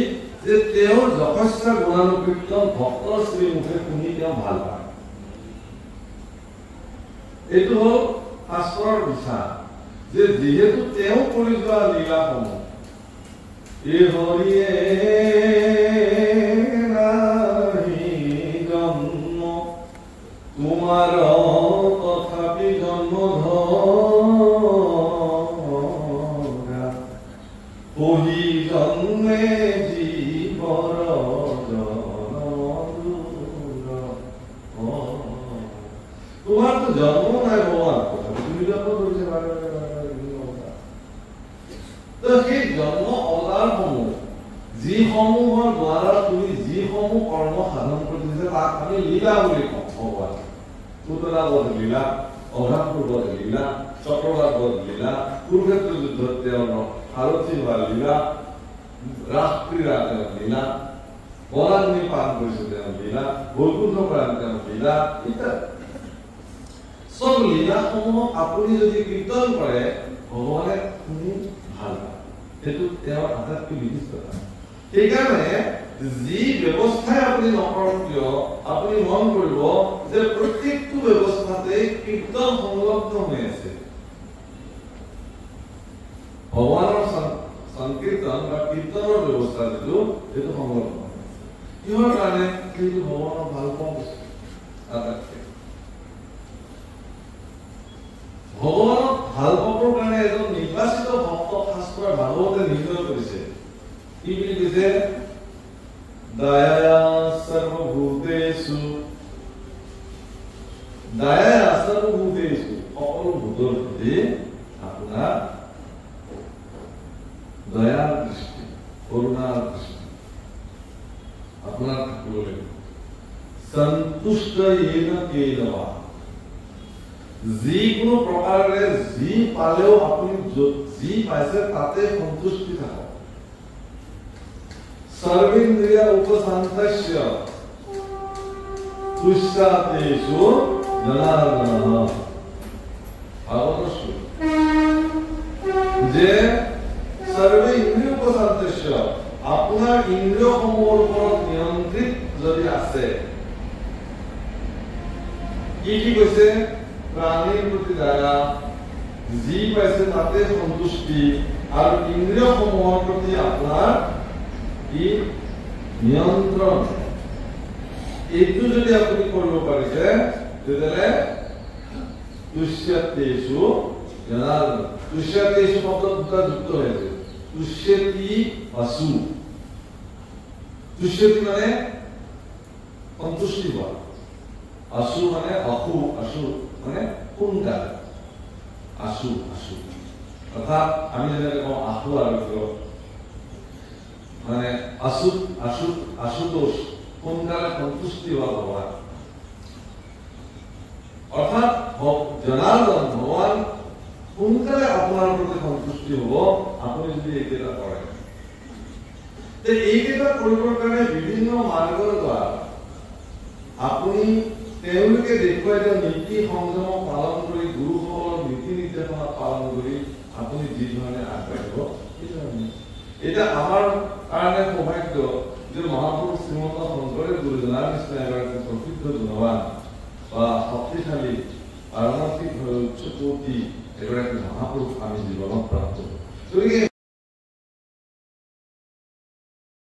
যে তেওঁৰ যশস্যা গুণানুকীৰ্তন ভক্তৰ শ্ৰীমুখে শুনি তেওঁ ভাল পায়। এইটো হ'ল শাস্ত্ৰৰ বিশ্বাস যে যিহেতু তেওঁ কৰি যোৱা লীলাসমূহ এই হৰিয়ে জন্ম তোমাৰ তথাপি জন্ম ধৰা পহি জন্মে জীৱৰ তোমাৰতো জন্ম নাই ভগৱান তুমি জন্ম কৰিছে তো সেই জন্ম অৱতাৰসমূহ যিসমূহৰ দ্বাৰা তুমি যিসমূহ কৰ্ম সাধন কৰিছে তাক আমি লীলা বুলি কওঁ। ভগৱান পুতলাবধ লীলা, অঘাসুৰবধ লীলা, চক্ৰবাদবধ লীলা, কুৰুক্ষেত্ৰ যুদ্ধত তেওঁৰ সাৰথী হোৱা লীলা, ৰাসক্ৰীড়া তেওঁৰ লীলা, বনাগ্নি পান কৰিছে তেওঁৰ লীলা, বৈকুণ্ঠ প্ৰাণ তেওঁৰ লীলা ইত্যাদি। সব লীলাসমূহক আপুনি যদি কীৰ্তন কৰে ভগৱানে শুনি ভাল পায়। সেইটো তেওঁৰ আটাইতকৈ বিশিষ্টতা। সেইকাৰণে যি ব্যৱস্থাই আপুনি নকৰক কিয় আপুনি মন কৰিব যে প্ৰত্যেকটো ব্যৱস্থাতে কীৰ্তন সংলগ্ন হৈ আছে। ভগৱানৰ সংকীৰ্তন বা কীৰ্তনৰ ব্যৱস্থা যিটো সেইটো সংলগ্ন হৈ আছে। কিহৰ কাৰণে? কিন্তু ভগৱানক ভাল পোৱা বস্তু আটাইতকৈ। ভগৱানক ভাল পাবৰ কাৰণে এজন নিৰ্বাচিত ভক্ত শাস্ত্ৰৰ ভাগৱতে নিৰ্ণয় কৰিছে। কি বুলি কৈছে? দয়া সৰ্বভূতেষু, দয়া সৰ্বভূতেষু, সকলো ভূতৰ প্ৰতি আপোনাৰ দয়াৰ দৃষ্টি, কৰুণাৰ দৃষ্টি আপোনাৰ থাকিব লাগিব। সন্তুষ্ট येन केनवा, যিকোনো প্ৰকাৰে যি পালেও আপুনি যি পাইছে তাতে সন্তুষ্টি থাকক। সৰ্বেন্দ্ৰিয় উপশান্তস্য তুষ্যাতেষু জনাৰ্দনঃ। যে সৰ্বে ইন্দ্ৰিয় উপশান্তস্য, আপোনাৰ ইন্দ্ৰিয়সমূহৰ ওপৰত নিয়ন্ত্ৰিত যদি আছে। কি কৈছে? প্ৰাণীৰ প্ৰতি দয়া, যি পাইছে তাতে সন্তুষ্টি আৰু ইন্দ্ৰিয়সমূহৰ প্ৰতি আপোনাৰ কি নিয়ন্ত্ৰণ। এইটো যদি আপুনি কৰিব পাৰিছে তেতিয়াহ'লে তুষ্যাতেষু জনাৰ্দনঃ। তুষ্যাতেষু শব্দ দুটা যুক্ত হৈ আছে। তুষ্যতি বাসু, তুষ্যতি মানে সন্তুষ্টি হোৱা, আশু মানে আশু, আশু মানে সোনকালে, আশু আশু অৰ্থাৎ আমি যেনেকৈ কওঁ আশু আৰোগ্য মানে আশুতোষ, সোনকালে সন্তুষ্টি হোৱা ভগৱান। অৰ্থাৎ জনাৰ্দন ভগৱান সোনকালে আপোনাৰ প্ৰতি সন্তুষ্টি হ'ব আপুনি যদি এইকেইটা কৰে। এইকেইটা কৰিবৰ কাৰণে বিভিন্ন মাৰ্গৰ দ্বাৰা আপুনি তেওঁলোকে দেখুৱাই দিয়া নীতি সংযম পালন কৰি গুৰুসকলৰ নীতি নিৰ্দেশনা পালন কৰি আপুনি যি ধৰণে আগবাঢ়িব সেইধৰণে। এতিয়া আমাৰ কাৰণে সৌভাগ্য যে মহাপুৰুষ শ্ৰীমন্ত শংকৰদেৱ গুৰুজনাৰ নিচিনা এগৰাকী প্ৰসিদ্ধ গুণৱান বা শক্তিশালী পাৰমাৰ্থিক উচ্চকোটি এগৰাকী মহাপুৰুষ আমি জীৱনত প্ৰাপ্ত। গতিকে